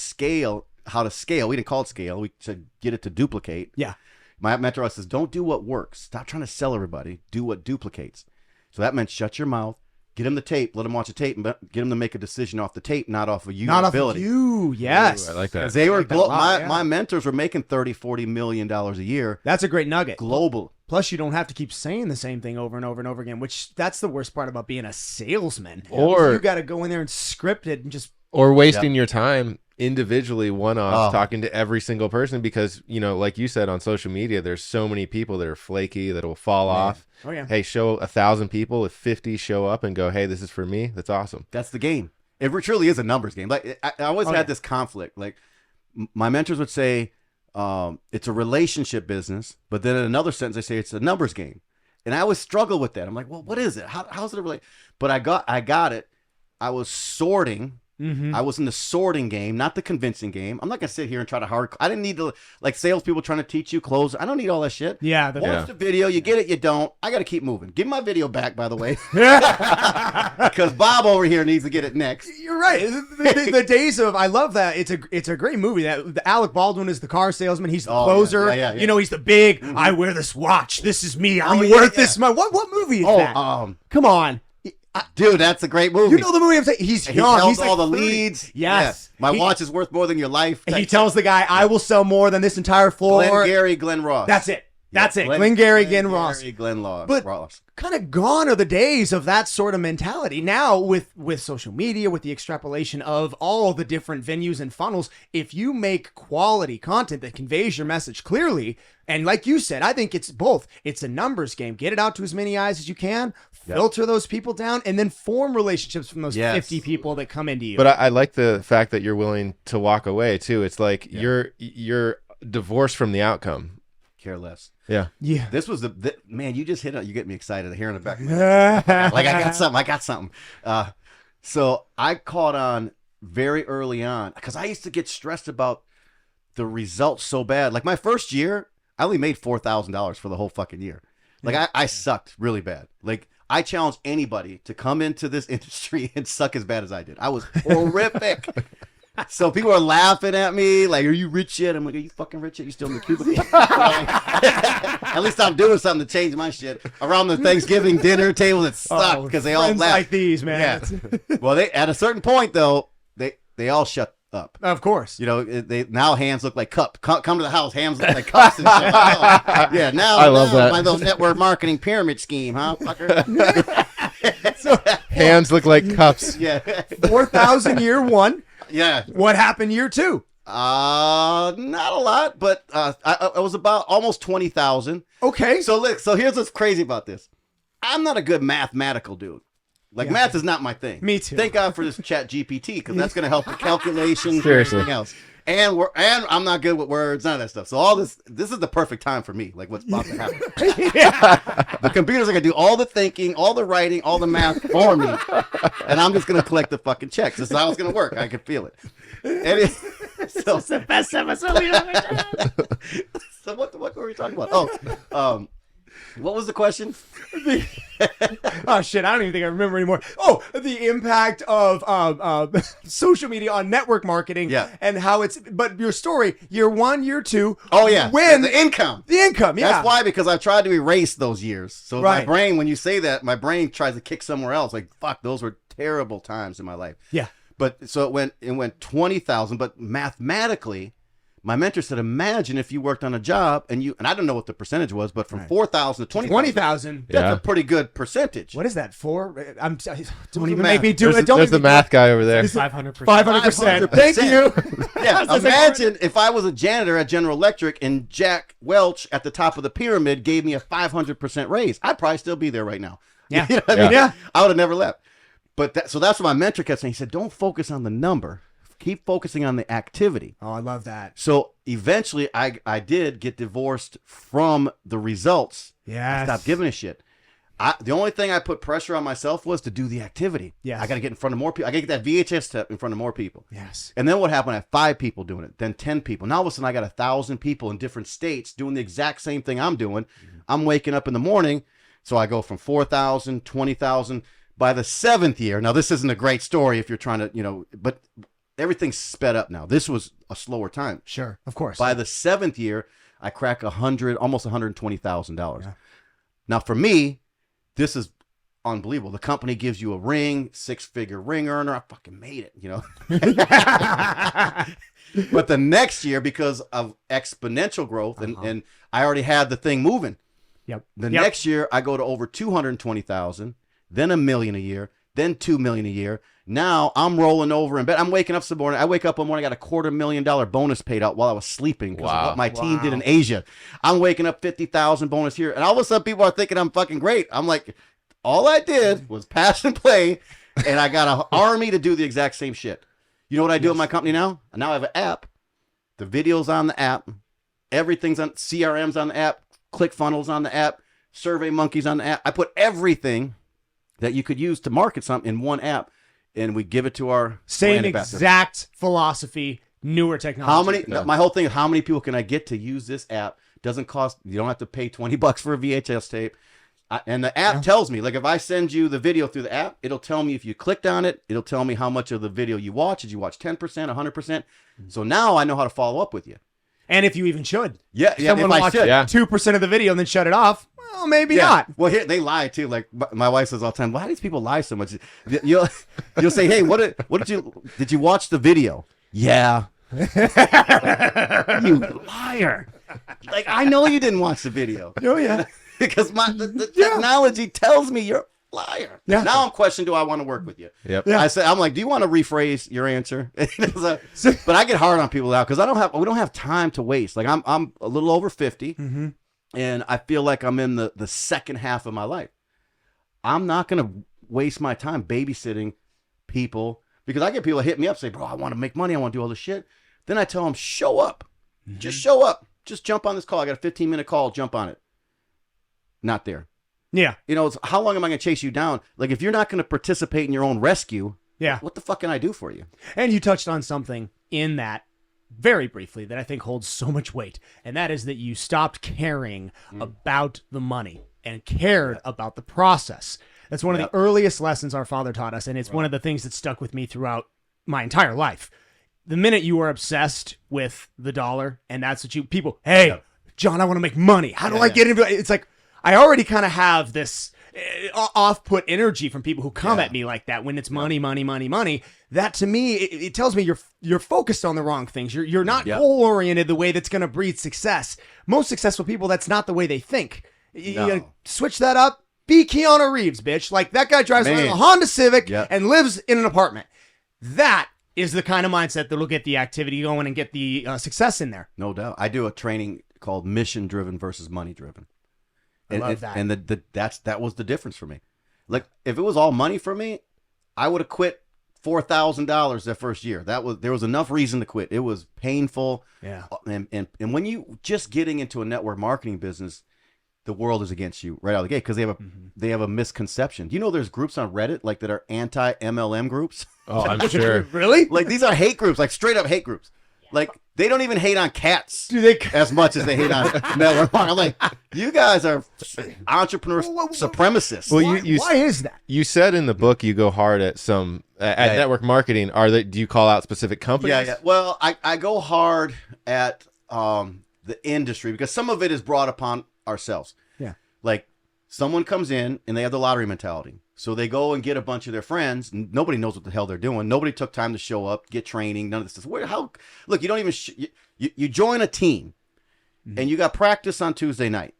how to scale. We didn't call it scale. We said get it to duplicate. Yeah. My mentor says, don't do what works. Stop trying to sell everybody. Do what duplicates. So that meant shut your mouth. Get them the tape. Let them watch the tape. And get them to make a decision off the tape, not off of you. Not off of you. Yes. Ooh, I like that. Because they were my my mentors were making $30-40 million a year. That's a great nugget. Global. Plus, you don't have to keep saying the same thing over and over and over again, which that's the worst part about being a salesman. Or you got to go in there and script it and just wasting your time individually one-off talking to every single person because, like you said on social media, there's so many people that are flaky that will fall off. Oh, yeah. Hey, show 1,000 people. If 50 show up and go, hey, this is for me, that's awesome. That's the game. It truly is a numbers game. Like I always had this conflict. Like my mentors would say, it's a relationship business, but then in another sentence they say it's a numbers game, and I always struggle with that. I'm like, well, what is it? How's it a relate? But I got it. I was sorting. I was in the sorting game, not the convincing game. I'm not gonna sit here and try to I didn't need to like salespeople trying to teach you close. I don't need all that shit. Yeah. Watch the video. You get it. You don't. I got to keep moving. Give me my video back, by the way, because Bob over here needs to get it next. You're right. The days of I love that. It's a great movie. That Alec Baldwin is the car salesman. He's the closer. Yeah. He's the big. I wear this watch. This is me. I'm worth this much. What movie is that? Come on. Dude, that's a great movie. You know the movie I'm saying? He's young. He He's tells all like the 30. leads. Yes. Yeah. My watch is worth more than your life. And he tells the guy, I will sell more than this entire floor. Glenn Ross. That's it. That's it. Glenn Ross. Glenn Ross. But kind of gone are the days of that sort of mentality. Now with social media, with the extrapolation of all the different venues and funnels, if you make quality content that conveys your message clearly, and like you said, I think it's both. It's a numbers game. Get it out to as many eyes as you can, filter those people down, and then form relationships from those 50 people that come into you. But I like the fact that you're willing to walk away too. It's like you're divorced from the outcome. Care less. Yeah. This was man. You just hit it. You get me excited to hear in the back. Like I got something. So I caught on very early on because I used to get stressed about the results so bad. Like my first year, I only made $4,000 for the whole fucking year. Like I sucked really bad. Like I challenge anybody to come into this industry and suck as bad as I did. I was horrific. So people are laughing at me, like, "Are you rich yet?" I'm like, "Are you fucking rich yet? You still in the cubicle?" At least I'm doing something to change my shit. Around the Thanksgiving dinner table that sucked because they all laugh like these, man. Yeah. Well, at a certain point though, they all shut up. Of course. You know, they now hands look like cup. Come to the house, hands look like cups and shit. Oh, yeah, now I love that. my little network marketing pyramid scheme, huh, fucker? Hands look like cups. Yeah. 4,000 year one. Yeah. What happened year two? Not a lot, but I was about almost 20,000. Okay. So look, so here's what's crazy about this. I'm not a good mathematical dude. Like math is not my thing. Me too. Thank God for this Chat GPT because that's going to help the calculations Seriously. and everything else. And I'm not good with words, none of that stuff. So all this is the perfect time for me. Like what's about to happen. The computers are going to do all the thinking, all the writing, all the math for me, and I'm just going to collect the fucking checks. This is how it's going to work. I can feel it. And so It's the best episode we've ever done. So what were we talking about? Oh, what was the question? Oh shit! I don't even think I remember anymore. Oh, the impact of social media on network marketing. Yeah. And how it's. But your story, year one, year two. Oh yeah, When the income. the income. Yeah. That's why, because I've tried to erase those years. So my Right. brain, when you say that, my brain tries to kick somewhere else. Like fuck, those were terrible times in my life. Yeah. But so it went 20,000. But mathematically, my mentor said, imagine if you worked on a job and I don't know what the percentage was, but from 4,000 to 20,000. 20,000. That's Yeah. a pretty good percentage. What is that for? Don't even math? make me do it. Don't There's the even- math guy over there. 500%. 500%. Thank you. Yeah, I was like, imagine if I was a janitor at General Electric and Jack Welch at the top of the pyramid gave me a 500% raise. I'd probably still be there right now. Yeah. You know what I mean? Yeah. I would have never left. But so that's what my mentor kept saying. He said, don't focus on the number. Keep focusing on the activity. Oh, I love that. So eventually I did get divorced from the results. Yes. I stopped giving a shit. The only thing I put pressure on myself was to do the activity. Yes. I got to get in front of more people. I got to get that VHS tape in front of more people. Yes. And then what happened? I had 5 people doing it, then 10 people. Now all of a sudden I got 1,000 people in different states doing the exact same thing I'm doing. Mm-hmm. I'm waking up in the morning. So I go from 4,000, 20,000. By the 7th year, now this isn't a great story if you're trying to, but everything's sped up now. This was a slower time. Sure. Of course. By the 7th year, I crack almost $120,000. Yeah. Now for me, this is unbelievable. The company gives you a ring, 6-figure ring earner. I fucking made it, But the next year, because of exponential growth, and I already had the thing moving. Yep. The next year, I go to over 220,000, then $1 million a year, then $2 million a year. Now I'm rolling over in bed. I'm waking up some morning. I wake up one morning, I got a $250,000 bonus paid out while I was sleeping because of what my team did in Asia. I'm waking up 50,000 bonus here, and all of a sudden people are thinking I'm fucking great. I'm like, all I did was pass and play, and I got an army to do the exact same shit. You know what I do in my company now? Now I have an app. The video's on the app. Everything's on CRM's on the app. ClickFunnels on the app. SurveyMonkey's on the app. I put everything that you could use to market something in one app, and we give it to our Same brand ambassador. exact philosophy, newer technology. How many? My whole thing is how many people can I get to use this app? Doesn't cost. You don't have to pay $20 for a VHS tape. And the app tells me, like if I send you the video through the app, it'll tell me if you clicked on it. It'll tell me how much of the video you watched. Did you watch 10%, 100%? So now I know how to follow up with you. And if you even should. Yeah, Someone if I watched should. 2% of the video and then shut it off. Well, maybe not. Well, here they lie too. Like my wife says all the time, "Why do these people lie so much?" You'll say, "Hey, what did you watch the video?" Yeah. You liar! Like I know you didn't watch the video. Oh yeah. Because the technology tells me you're a liar. Yeah. Now I'm questioning, do I want to work with you? Yep. Yeah. I'm like, do you want to rephrase your answer? But I get hard on people now because we don't have time to waste. Like I'm a little over 50, and I feel like I'm in the second half of my life. I'm not gonna waste my time babysitting people because I get people that hit me up say, bro, I want to make money, I want to do all this shit. Then I tell them, show up, just show up, just jump on this call. I got a 15-minute call, jump on it. Not there. Yeah. You know, it's, how long am I going to chase you down? Like, if you're not going to participate in your own rescue, Yeah. what the fuck can I do for you? And you touched on something in that very briefly that I think holds so much weight, and that is that you stopped caring about the money and cared about the process. That's one of the earliest lessons our father taught us, and it's one of the things that stuck with me throughout my entire life. The minute you are obsessed with the dollar, and that's what hey, John, I want to make money. How do I get into it? It's like, I already kind of have this. off-put energy from people who come at me like that when it's money, money, money, money. That to me, it tells me you're focused on the wrong things. You're not goal-oriented the way that's going to breed success. Most successful people, that's not the way they think. You gotta switch that up. Be Keanu Reeves, bitch. Like, that guy drives around in a Honda Civic and lives in an apartment. That is the kind of mindset that'll get the activity going and get the success in there. No doubt. I do a training called mission driven versus money driven. I love that. And that was the difference for me. Like, if it was all money for me, I would have quit $4,000 that first year. There was enough reason to quit. It was painful. Yeah. And when you just getting into a network marketing business, the world is against you right out of the gate because they have a misconception. Do you know there's groups on Reddit like that are anti-MLM groups? Oh, I'm sure. Really? Like, these are hate groups, like straight up hate groups. Like, they don't even hate on cats they as much as they hate on network marketing. I'm like, you guys are entrepreneur supremacists. Well, why is that? You said in the book you go hard at network marketing. Do you call out specific companies? Yeah. Well, I go hard at the industry because some of it is brought upon ourselves. Yeah. Like, someone comes in and they have the lottery mentality. So they go and get a bunch of their friends. Nobody knows what the hell they're doing. Nobody took time to show up, get training, none of this stuff. Look, you don't even, you join a team and you got practice on Tuesday night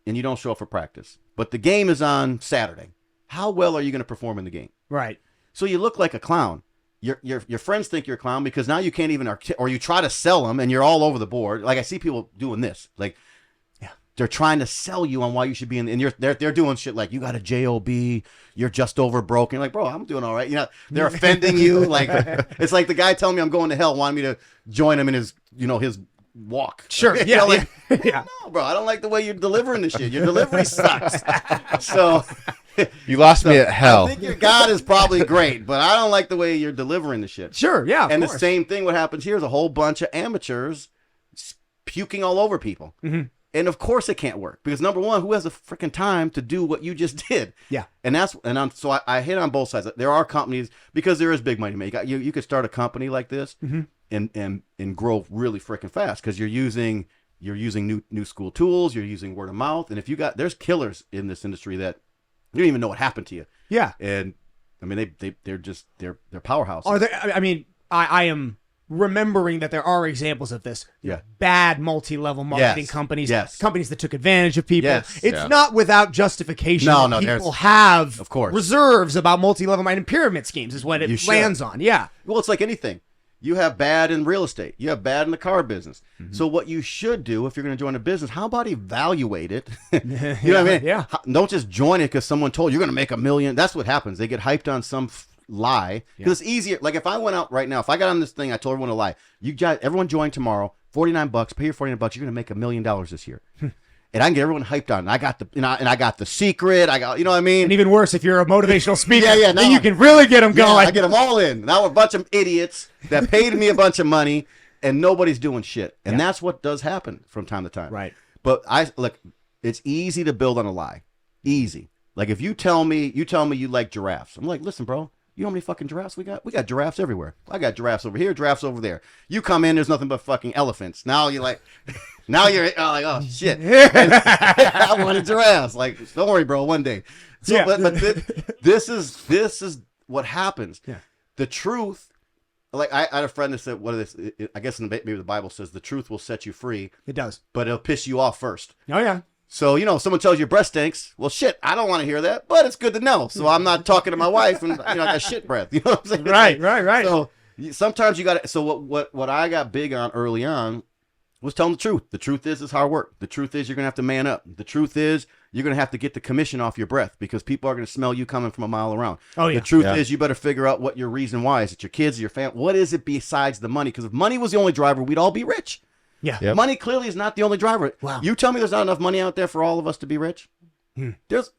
and you don't show up for practice, but the game is on Saturday. How well are you going to perform in the game? Right. So you look like a clown. Your friends think you're a clown because now you can't even, or you try to sell them and you're all over the board. Like, I see people doing this. Like, they're trying to sell you on why you should be in, and they're doing shit like, you got a job, you're just over broke. And you're like, bro, I'm doing all right. You know, they're offending you. Like, it's like the guy telling me I'm going to hell, wanting me to join him in his, his walk. Sure. You Yeah. know, like, Yeah. no, bro, I don't like the way you're delivering this shit. Your delivery sucks. So You lost me at hell. I think your God is probably great, but I don't like the way you're delivering the shit. Sure. Yeah. And of the course. same thing, what happens here is a whole bunch of amateurs puking all over people. Mm-hmm. And of course it can't work because, number one, who has the freaking time to do what you just did? Yeah. So I hit on both sides. There are companies, because there is big money to make. You could start a company like this and grow really freaking fast because you're using new school tools, you're using word of mouth, and there's killers in this industry that you don't even know what happened to you. Yeah. And I mean they're powerhouses. Are there? I mean, I am remembering that there are examples of this. Yeah. Bad multi-level marketing companies. Yes. Companies that took advantage of people. Yes. It's not without justification. No, that there's- people have, of course, reserves about multi-level marketing pyramid schemes is what it lands on. Yeah. Well, it's like anything. You have bad in real estate. You have bad in the car business. So what you should do if you're going to join a business, how about evaluate it? You know what I mean? Yeah. Don't just join it because someone told you you're going to make $1 million. That's what happens. They get hyped on some lie because it's easier. Like, if I went out right now, if I got on this thing, I told everyone to lie. Everyone join tomorrow. $49. Pay your $49. You're going to make $1 million this year. And I can get everyone hyped on it. I got I got the secret. I got, you know what I mean? And even worse, if you're a motivational speaker, Yeah, then you can really get them going. I get them all in. Now we're a bunch of idiots that paid me a bunch of money and nobody's doing shit. And that's what does happen from time to time. Right. But it's easy to build on a lie. Easy. Like, if you tell me you like giraffes, I'm like, listen, bro, you know how many fucking giraffes we got? We got giraffes everywhere. I got giraffes over here, giraffes over there. You come in, there's nothing but fucking elephants. Now you're like, like, oh shit. I wanted giraffes. Like, don't worry, bro, one day. So, but this is what happens. Yeah. The truth, like, I had a friend that said, I guess maybe the Bible says the truth will set you free, It does. but it'll piss you off first. Oh, yeah. So, if someone tells you your breath stinks, well, shit, I don't want to hear that, but it's good to know. So I'm not talking to my wife and, I got shit breath. You know what I'm saying? Right. So sometimes you got to, so what I got big on early on was telling the truth. The truth is, it's hard work. The truth is, you're going to have to man up. The truth is, you're going to have to get the commission off your breath because people are going to smell you coming from a mile around. Oh, yeah. The truth is, you better figure out what your reason why is. It your kids, your family? What is it besides the money? Because if money was the only driver, we'd all be rich. Yeah. Yep. Money clearly is not the only driver. Wow. You tell me there's not enough money out there for all of us to be rich? There's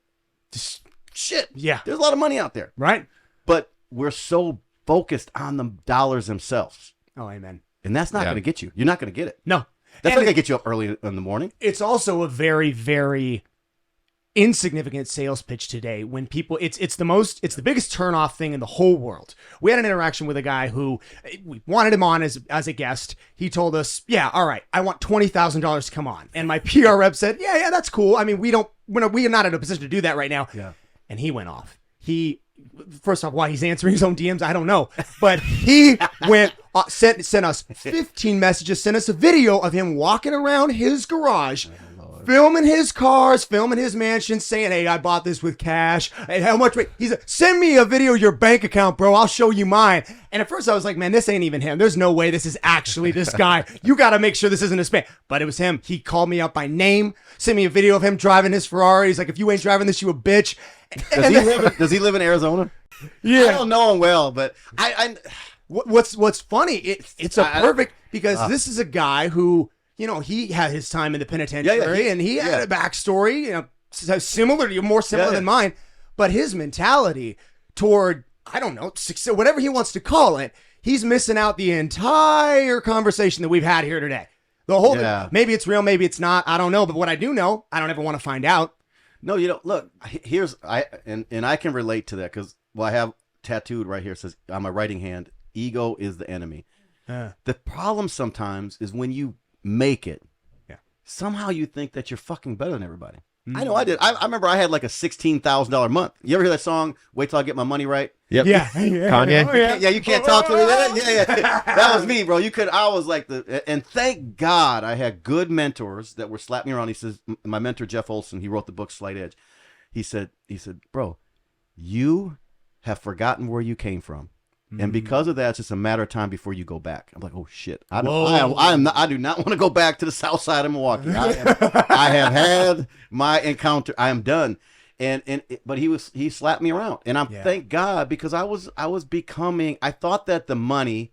shit. Yeah. There's a lot of money out there. Right. But we're so focused on the dollars themselves. Oh, amen. And that's not going to get you. You're not going to get it. No. That's And not going to get you up early in the morning. It's also a very, very insignificant sales pitch today when people it's the biggest turnoff thing in the whole world. We had an interaction with a guy who we wanted him on as a guest. He told us, yeah, all right, I want $20,000 to come on. And my PR rep said, yeah, that's cool. I mean, we don't we are not in a position to do that right now. Yeah. And he went off. First off, why he's answering his own DMs, I don't know. But he went, sent us 15 messages, sent us a video of him walking around his garage, filming his cars, filming his mansion, saying, hey, I bought this with cash. And how much? He's like, send me a video of your bank account, bro. I'll show you mine. And at first I was like, man, this ain't even him. There's no way this is actually this guy. You got to make sure this isn't a spam. But it was him. He called me up by name, sent me a video of him driving his Ferrari. He's like, if you ain't driving this, you a bitch. Does he live in Arizona? Yeah. I don't know him well, but What's funny, it's a perfect, because this is a guy who, he had his time in the penitentiary, and he had a backstory, more similar than mine, but his mentality toward, I don't know, success, whatever he wants to call it, he's missing out the entire conversation that we've had here today. The whole thing, maybe it's real, maybe it's not, I don't know, but what I do know, I don't ever want to find out. No, look, and I can relate to that because, I have tattooed right here, it says on my writing hand, ego is the enemy. The problem sometimes is when you make it, somehow you think that you're fucking better than everybody. I know I did. I remember I had like a $16,000 month. You ever hear that song, Wait Till I Get My Money Right? Yep. Yeah. Kanye? Oh, yeah. You can't talk to me. Yeah. That was me, bro. I was like and thank God I had good mentors that were slapping me around. He says, my mentor, Jeff Olson, he wrote the book Slight Edge. He said, bro, you have forgotten where you came from. And because of that, it's just a matter of time before you go back. I'm like, oh shit! I do not want to go back to the south side of Milwaukee. I have had my encounter. I am done. But he slapped me around, and thank God, because I was becoming. I thought that the money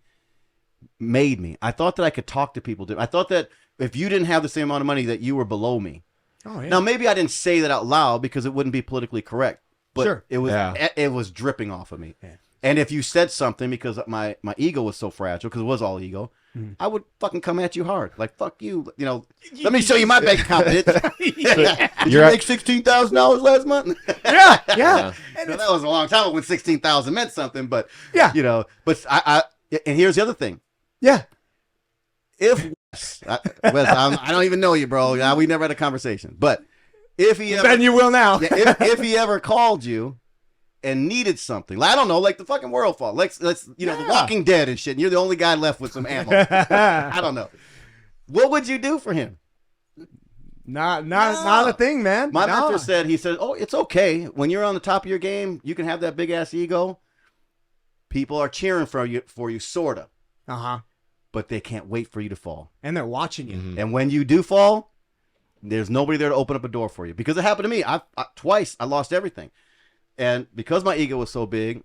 made me. I thought that I could talk to people. I thought that if you didn't have the same amount of money, that you were below me. Oh, yeah. Now maybe I didn't say that out loud because it wouldn't be politically correct. But it was dripping off of me. Yeah. And if you said something, because my ego was so fragile, because it was all ego, I would fucking come at you hard. Like, fuck you. Let me show you my bank account, bitch. Did you make $16,000 last month? Yeah. And that was a long time when $16,000 meant something, but, but and here's the other thing. Yeah. If Wes, I don't even know you, bro. We never had a conversation. But if he ever... Then you will now. if he ever called you and needed something, I don't know, like the fucking world fall, let's The Walking Dead and shit, and you're the only guy left with some ammo. I don't know. What would you do for him? Not a thing, man. My mentor said, oh, it's okay. When you're on the top of your game, you can have that big ass ego. People are cheering for you, sort of. Uh-huh. But they can't wait for you to fall. And they're watching you. And when you do fall, there's nobody there to open up a door for you. Because it happened to me. Twice I lost everything. And because my ego was so big,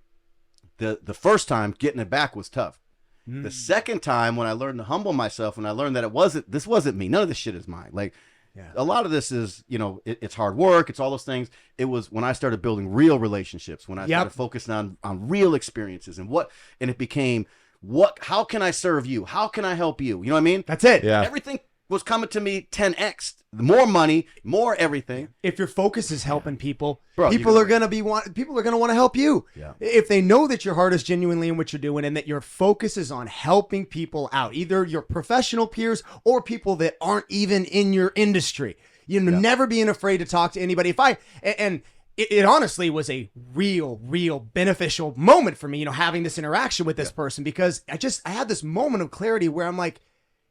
the first time getting it back was tough. The second time, when I learned to humble myself, and I learned that this wasn't me. None of this shit is mine. Like, a lot of this is, it's hard work. It's all those things. It was when I started building real relationships, when I started focusing on real experiences, and it became, how can I serve you? How can I help you? You know what I mean? That's it. Yeah. Everything was coming to me 10x. More money, more everything. If your focus is helping people, bro, people are gonna want to help you. Yeah. If they know that your heart is genuinely in what you're doing, and that your focus is on helping people out, either your professional peers or people that aren't even in your industry, never being afraid to talk to anybody. It honestly was a real beneficial moment for me, having this interaction with this person, because I had this moment of clarity where I'm like,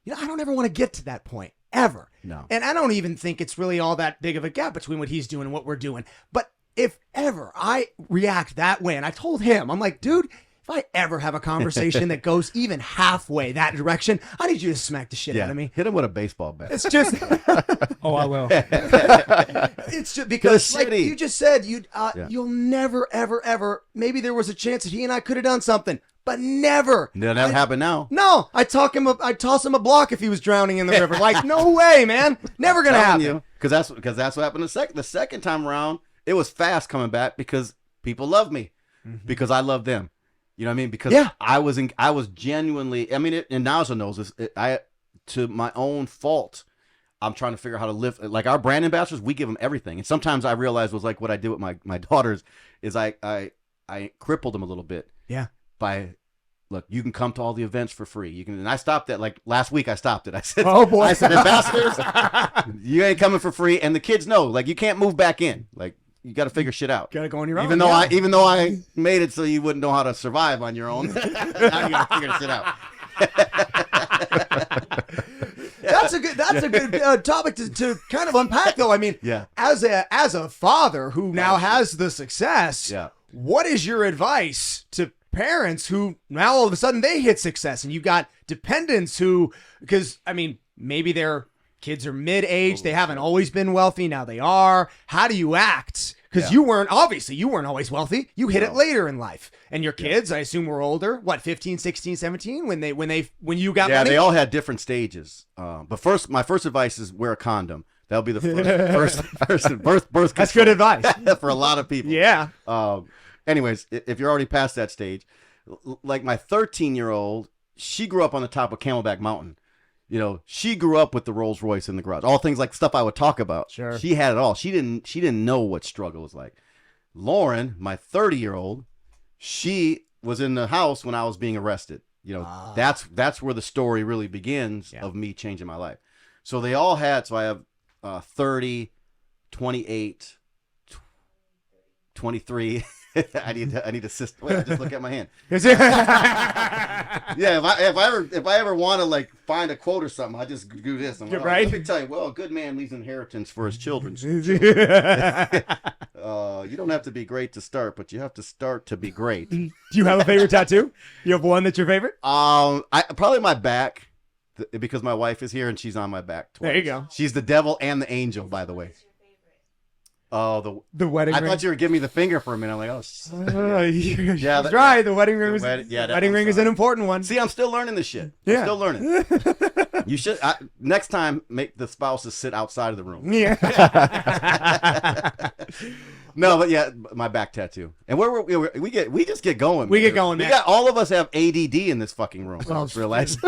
I don't ever want to get to that point. Ever. No. And I don't even think it's really all that big of a gap between what he's doing and what we're doing. But if ever I react that way, and I told him, I'm like, dude, if I ever have a conversation that goes even halfway that direction, I need you to smack the shit out of me. Hit him with a baseball bat. It's just... Oh, I will. It's just because, like you just said, you'll never, ever, maybe there was a chance that he and I could have done something. But never. That'll never happen now. No, I'd toss him a block if he was drowning in the river. Like, no way, man. Never gonna happen. Because that's what happened the second time around. It was fast coming back because people love me, because I love them. You know what I mean? Because I was genuinely. I mean, and Naja knows this. To my own fault, I'm trying to figure out how to live. Like our brand ambassadors, we give them everything. And sometimes I realized was like what I did with my daughters is I crippled them a little bit. Yeah. By look, you can come to all the events for free. You can, and I stopped that like last week. I stopped it. I said, Oh, boy. I said, ambassadors, you ain't coming for free, and the kids know, like, you can't move back in. Like, you got to figure shit out. Gotta go on your own. Even though I made it so you wouldn't know how to survive on your own, now you got to figure shit out. That's a good topic to kind of unpack, though. I mean, Yeah. as a father who now has the success, Yeah. what is your advice to parents who now all of a sudden they hit success, and you've got dependents who, because I mean, maybe their kids are mid-age, they haven't always been wealthy, now they are. How do you act? Because you weren't always wealthy. You hit it later in life. And your kids, I assume, were older. What, 15, 16, 17 when you got money? They all had different stages. But my first advice is wear a condom. That'll be the first birth control. That's good advice. For a lot of people. Yeah. Anyways, if you're already past that stage, like my 13-year-old, she grew up on the top of Camelback Mountain. You know, she grew up with the Rolls Royce in the garage. All things like stuff I would talk about. Sure. She had it all. She didn't know what struggle was like. Lauren, my 30-year-old, she was in the house when I was being arrested. You know, that's where the story really begins of me changing my life. So they all had, so I have 30, 28, 23. I need to sister. Wait, I just look at my hand. Yeah, if I ever want to like find a quote or something, I just do this. I'm like, right. Let me tell you. Well, a good man leaves inheritance for his children. You don't have to be great to start, but you have to start to be great. Do you have a favorite tattoo? You have one that's your favorite? I probably my back, because my wife is here and she's on my back twice. There you go. She's the devil and the angel, by the way. Oh, The wedding ring. I thought you were giving me the finger for a minute. I'm like, oh, shit. Yeah, that's right. The wedding ring that wedding ring is an important one. See, I'm still learning this shit. Yeah. I'm still learning. You should next time make the spouses sit outside of the room. Yeah. No, but yeah, my back tattoo. And we just get going. We get going, man. All of us have ADD in this fucking room. I just realized.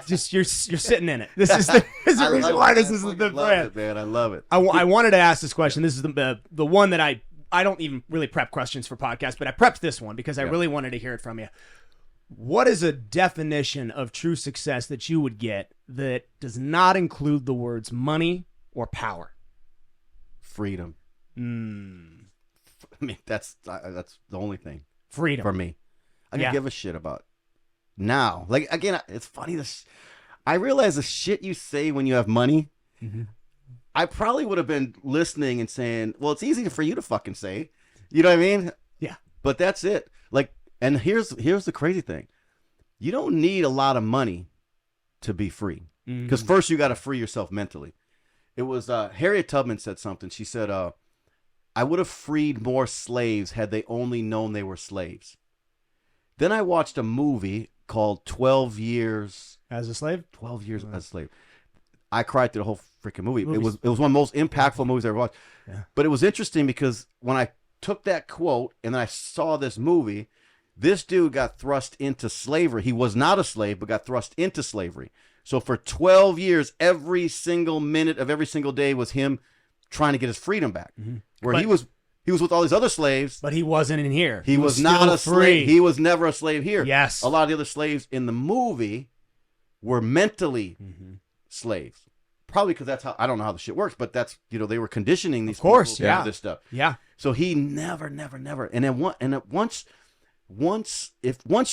Just you're sitting in it. This is the reason why this is the brand. Love it, man. I love it. I wanted to ask this question. This is the one that I don't even really prep questions for podcasts, but I prepped this one because I really wanted to hear it from you. What is a definition of true success that you would get that does not include the words money or power? Freedom. I mean, that's the only thing. Freedom for me. I can give a shit about now. Like, again, it's funny. I realize the shit you say when you have money. Mm-hmm. I probably would have been listening and saying, well, it's easy for you to fucking say. You know what I mean? Yeah. But that's it. Like, and here's the crazy thing. You don't need a lot of money to be free. Because first you got to free yourself mentally. It was Harriet Tubman said something. She said, I would have freed more slaves had they only known they were slaves. Then I watched a movie called 12 Years as a Slave. 12 Years as a Slave. I cried through the whole freaking movie. It was one of the most impactful movies I ever watched. Yeah. But it was interesting because when I took that quote and then I saw this movie, this dude got thrust into slavery. He was not a slave, but got thrust into slavery. So for 12 years, every single minute of every single day was him trying to get his freedom back. Mm-hmm. Where he was with all these other slaves. But he wasn't in here. He was not a slave. He was never a slave here. Yes. A lot of the other slaves in the movie were mentally slaves. Probably because that's how, I don't know how the shit works, but that's, they were conditioning these people to do this stuff. Yeah. So he never. And then once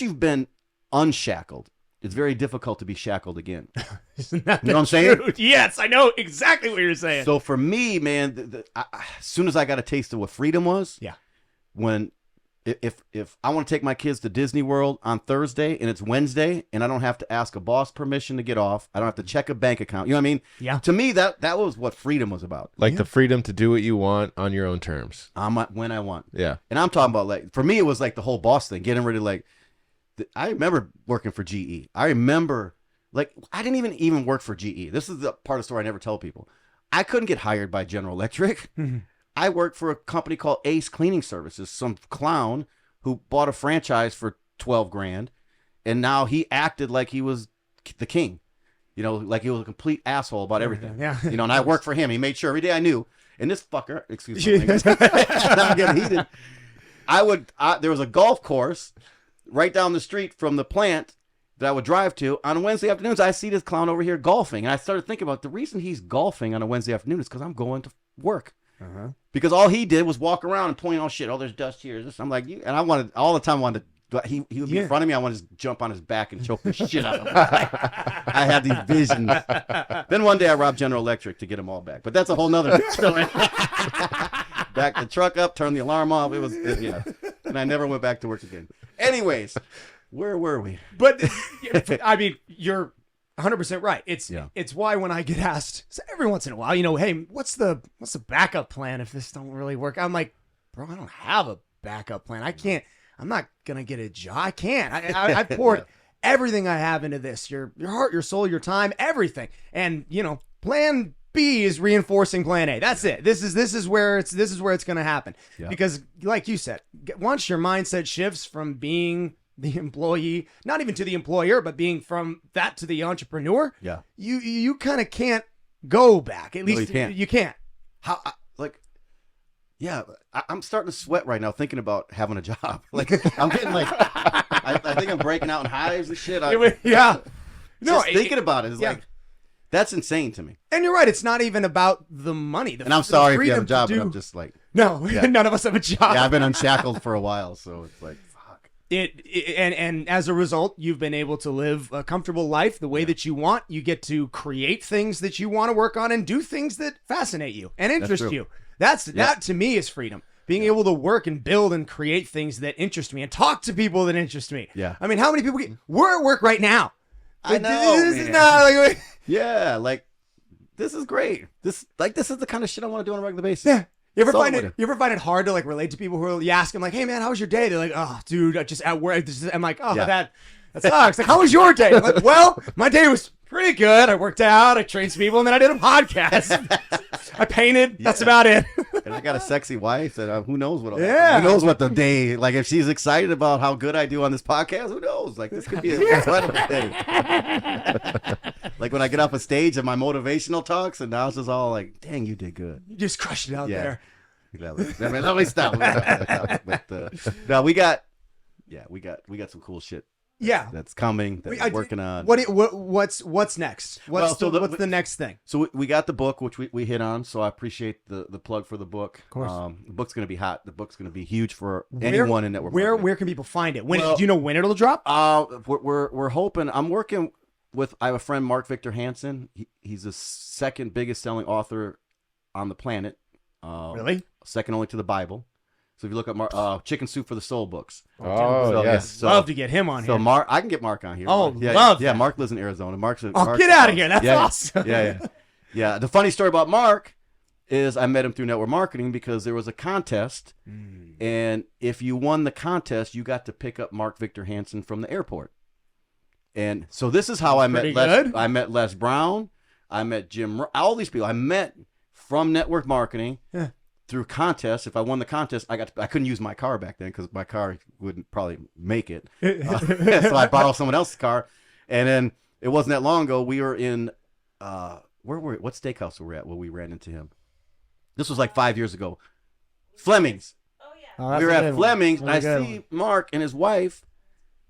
you've been unshackled, it's very difficult to be shackled again. Isn't that you know what I'm saying? Truth? Yes, I know exactly what you're saying. So for me, man, as soon as I got a taste of what freedom was, when if I want to take my kids to Disney World on Thursday and it's Wednesday and I don't have to ask a boss permission to get off, I don't have to check a bank account. You know what I mean? Yeah. To me, that was what freedom was about. Like the freedom to do what you want on your own terms. When I want. Yeah. And I'm talking about, like, for me, it was like the whole boss thing, getting ready, like, I remember working for GE. I remember, like, I didn't even work for GE. This is the part of the story I never tell people. I couldn't get hired by General Electric. I worked for a company called Ace Cleaning Services, some clown who bought a franchise for $12,000, and now he acted like he was the king. Like he was a complete asshole about everything. Yeah. And I worked for him. He made sure every day I knew. And this fucker, excuse me, I'm getting heated. There was a golf course right down the street from the plant that I would drive to, on Wednesday afternoons, I see this clown over here golfing. And I started thinking about the reason he's golfing on a Wednesday afternoon is because I'm going to work. Because all he did was walk around and point, oh, shit, oh, there's dust here. I'm like, and I wanted, all the time, I wanted to, he would be in front of me. I wanted to jump on his back and choke the shit out of him. I had these visions. Then one day I robbed General Electric to get them all back. But that's a whole nother story. Back the truck up, turn the alarm off. And I never went back to work again. Anyways, where were we? But I mean, you're 100% right. It's why when I get asked every once in a while, hey, what's the backup plan if this don't really work? I'm like, bro, I don't have a backup plan. I'm not gonna get a job. I can't. I poured everything I have into this. Your heart, your soul, your time, everything. And plan B is reinforcing plan A. That's it. This is where it's gonna happen. Yeah. Because like you said, once your mindset shifts from being the employee, not even to the employer, but being from that to the entrepreneur, you kind of can't go back. At least you can't. How, I'm starting to sweat right now thinking about having a job. Like, I'm getting like, I think I'm breaking out in hives and shit. Thinking about it is like, that's insane to me. And you're right. It's not even about the money. And I'm sorry if you have a job, but I'm just like, no, none of us have a job. Yeah, I've been unshackled for a while, so it's like, And as a result, you've been able to live a comfortable life the way that you want. You get to create things that you want to work on and do things that fascinate you and interest you. That to me is freedom. Being able to work and build and create things that interest me and talk to people that interest me. Yeah. I mean, how many people we're at work right now? I know. This is not like, this is great. This is the kind of shit I want to do on a regular basis. Yeah. You ever find it hard to like relate to people who you ask them like, hey man, how was your day? They're like, oh dude, I just at work. I'm like, oh that sucks. Like, how was your day? I'm like, well, my day was pretty good. I worked out, I trained some people, and then I did a podcast. I painted. That's about it. And I got a sexy wife that who knows what. Who knows what the day, like if she's excited about how good I do on this podcast, who knows? Like this could be a incredible day. Like when I get off a stage and my motivational talks, and now it's just all like, dang, you did good. You just crushed it out there. Let me stop. But no, we got some cool shit. That's coming. That we're working on. What's next? What's the next thing? So we got the book, which we hit on. So I appreciate the plug for the book. Of course. The book's going to be hot. The book's going to be huge for anyone in network marketing. Where can people find it? Do you know when it'll drop? We're hoping. I'm working with. I have a friend, Mark Victor Hansen. He's the second biggest selling author on the planet. Really? Second only to the Bible. So if you look at Chicken Soup for the Soul books. Yes. Love to get him on here. So Mark, I can get Mark on here. Love. Yeah, Mark lives in Arizona. Mark's get out of here. That's awesome. Yeah. The funny story about Mark is I met him through network marketing because there was a contest, and if you won the contest, you got to pick up Mark Victor Hansen from the airport. And so this is how I met Les Brown. I met Jim. All these people I met from network marketing. Yeah. Through contests. If I won the contest, I couldn't use my car back then because my car wouldn't probably make it. So I borrowed someone else's car, and then it wasn't that long ago. We were in what steakhouse were we at? Well, we ran into him. This was like 5 years ago. Fleming's. Oh yeah. We were at Fleming's, and I see Mark and his wife,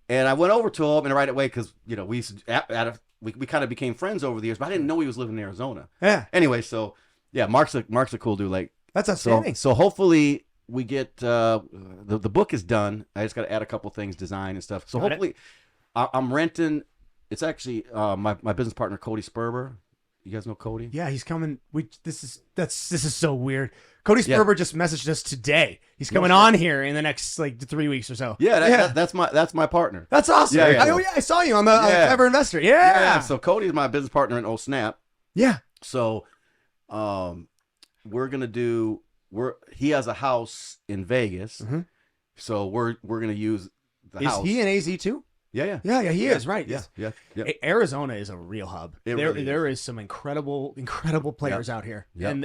and I went over to him and right away because we used to, we kind of became friends over the years, but I didn't know he was living in Arizona. Yeah. Anyway, so yeah, Mark's a cool dude. Like. That's outstanding. So hopefully we get the book is done. I just got to add a couple things, design and stuff. So hopefully I'm renting. It's actually my business partner Cody Sperber. You guys know Cody? Yeah, he's coming. This is so weird. Cody Sperber just messaged us today. He's coming on here in the next 3 weeks or so. Yeah, that's my partner. That's awesome. Yeah. I saw you on the Clever Investor. Yeah. So Cody is my business partner in Oh Snap. Yeah. So he has a house in Vegas, so we're gonna use the house. Is he in AZ too? Yeah. He is right. Yeah. Arizona is a real hub. There is some incredible players out here, and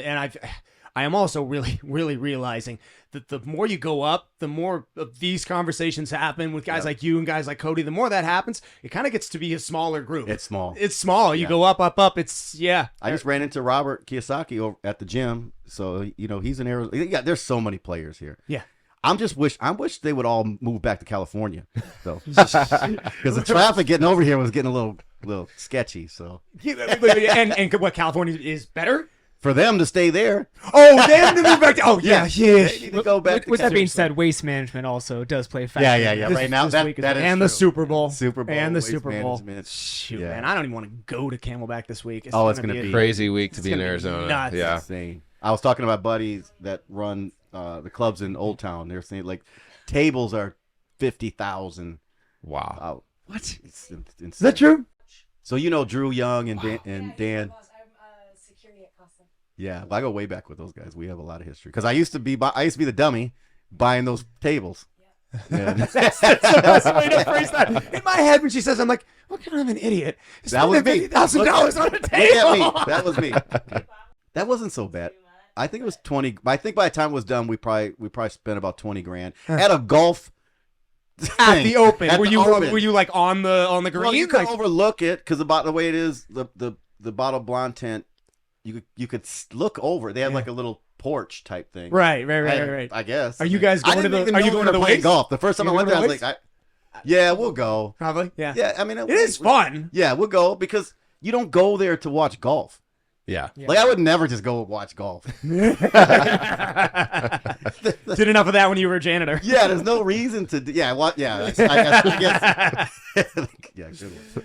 I am also really realizing that the more you go up, the more of these conversations happen with guys like you and guys like Cody. The more that happens, it kind of gets to be a smaller group. It's small. You go up. It's I just ran into Robert Kiyosaki over at the gym, so he's in Arizona. Yeah, there's so many players here. Yeah. I wish they would all move back to California, though, because the traffic getting over here was getting a little sketchy. So, and what, California is better? for them to stay there, Oh, they have to move back to. Oh yeah. they need to go back. With to that being California. said, waste management also does play a factor. Yeah. This- Right now, this that week is- is and the true. Super Bowl, Super Bowl and the waste Super Bowl. management. Shoot, Yeah. man, I don't even want to go to Camelback this week. Oh, it's gonna be Crazy week to be in gonna be Arizona. nuts. Yeah. insane. I was talking about buddies that run the clubs in Old Town. They're saying like tables are 50,000. Wow. What? It's insane. Is that true? So Drew Young and Dan. I'm security at Casa. Yeah, well, I go way back with those guys. We have a lot of history. Because I used to be the dummy buying those tables. Yeah. That's the best way to phrase that. In my head, when she says, I'm like, what kind of an idiot? That was me. $50,000 on a Look table. at me. That was me. That wasn't so bad. I think it was 20. I think by the time it was done, we probably spent about 20 grand at a golf At thing. the Open. At Were the you Open. were you like on the green? Well, you could Like- overlook it because about the way it is, the bottle blonde tent, you could look over. They had like a little porch type thing. right. I guess. Are you guys I going to didn't the? even Are know you we going were to the playing Waste? golf? The first time You I went going there, I to was the like, yeah, we'll go. Probably. Yeah. Yeah, I mean, It is fun. Yeah, we'll go because you don't go there to watch golf. Yeah. Like I would never just go watch golf. Did enough of that when you were a janitor. Yeah, there's no reason to. Yeah, what? Yeah, I guess. Yeah, good one.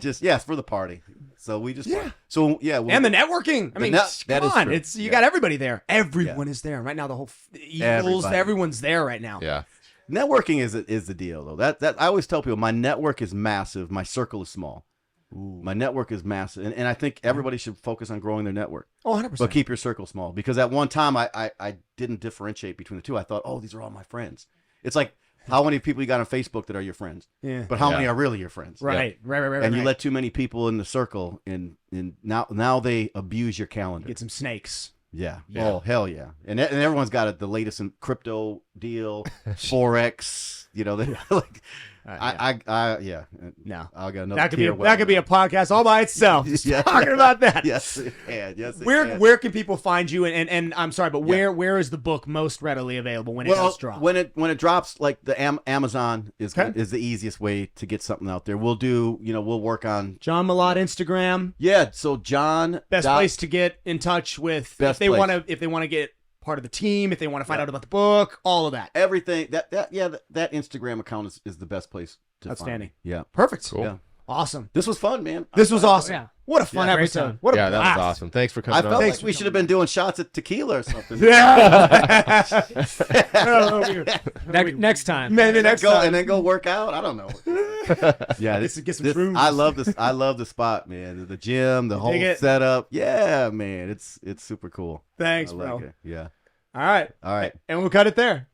It's for the party. So we just. Yeah. So yeah. And the networking. I mean, that come is on. true. It's you Yeah. got everybody there. Everyone is there right now. The whole Eagles. Everybody. Everyone's there right now. Yeah. networking is the deal though. That I always tell people, my network is massive. My circle is small. My network is massive, and I think everybody should focus on growing their network. Oh, 100%. But keep your circle small, because at one time I didn't differentiate between the two. I thought, oh, these are all my friends. It's like how many people you got on Facebook that are your friends, Yeah. but how Yeah. many are really your friends? Right. And you right. let too many people in the circle, and now they abuse your calendar. Get some snakes. Yeah. Yeah. Oh, hell yeah. And everyone's got the latest in crypto deal, Forex, they're like, yeah. No. I got another That could be tier that could be a podcast all by itself. Just Yeah. talking about that. Yes, it can. Yes, it Where can. where can people find you? And I'm sorry, but where is the book most readily available when it does drop? when it drops, like the Amazon is Okay. is the easiest way to get something out there. We'll do, we'll work on. John Malott Instagram, Yeah. So John. best place to get in touch with if Best they place. want to get part of the team, if they want to find out about the book, all of that. Everything that Instagram account is the best place to Outstanding. find me. Yeah. Perfect. Cool. Yeah. Awesome. This was fun, man. This was awesome. Yeah. What a fun Yeah, great episode. time. What a Yeah, that blast. was awesome. Thanks for coming I felt on. like we should have been doing shots at tequila or something. Yeah. Next time. Maybe next time. And then go work out. I don't know. Yeah, Get some shrooms. I love this. I love the spot, man. The gym, the whole dig it? setup. Yeah, man. It's super cool. Thanks, I bro. like it. Yeah. All right. All right. And we'll cut it there.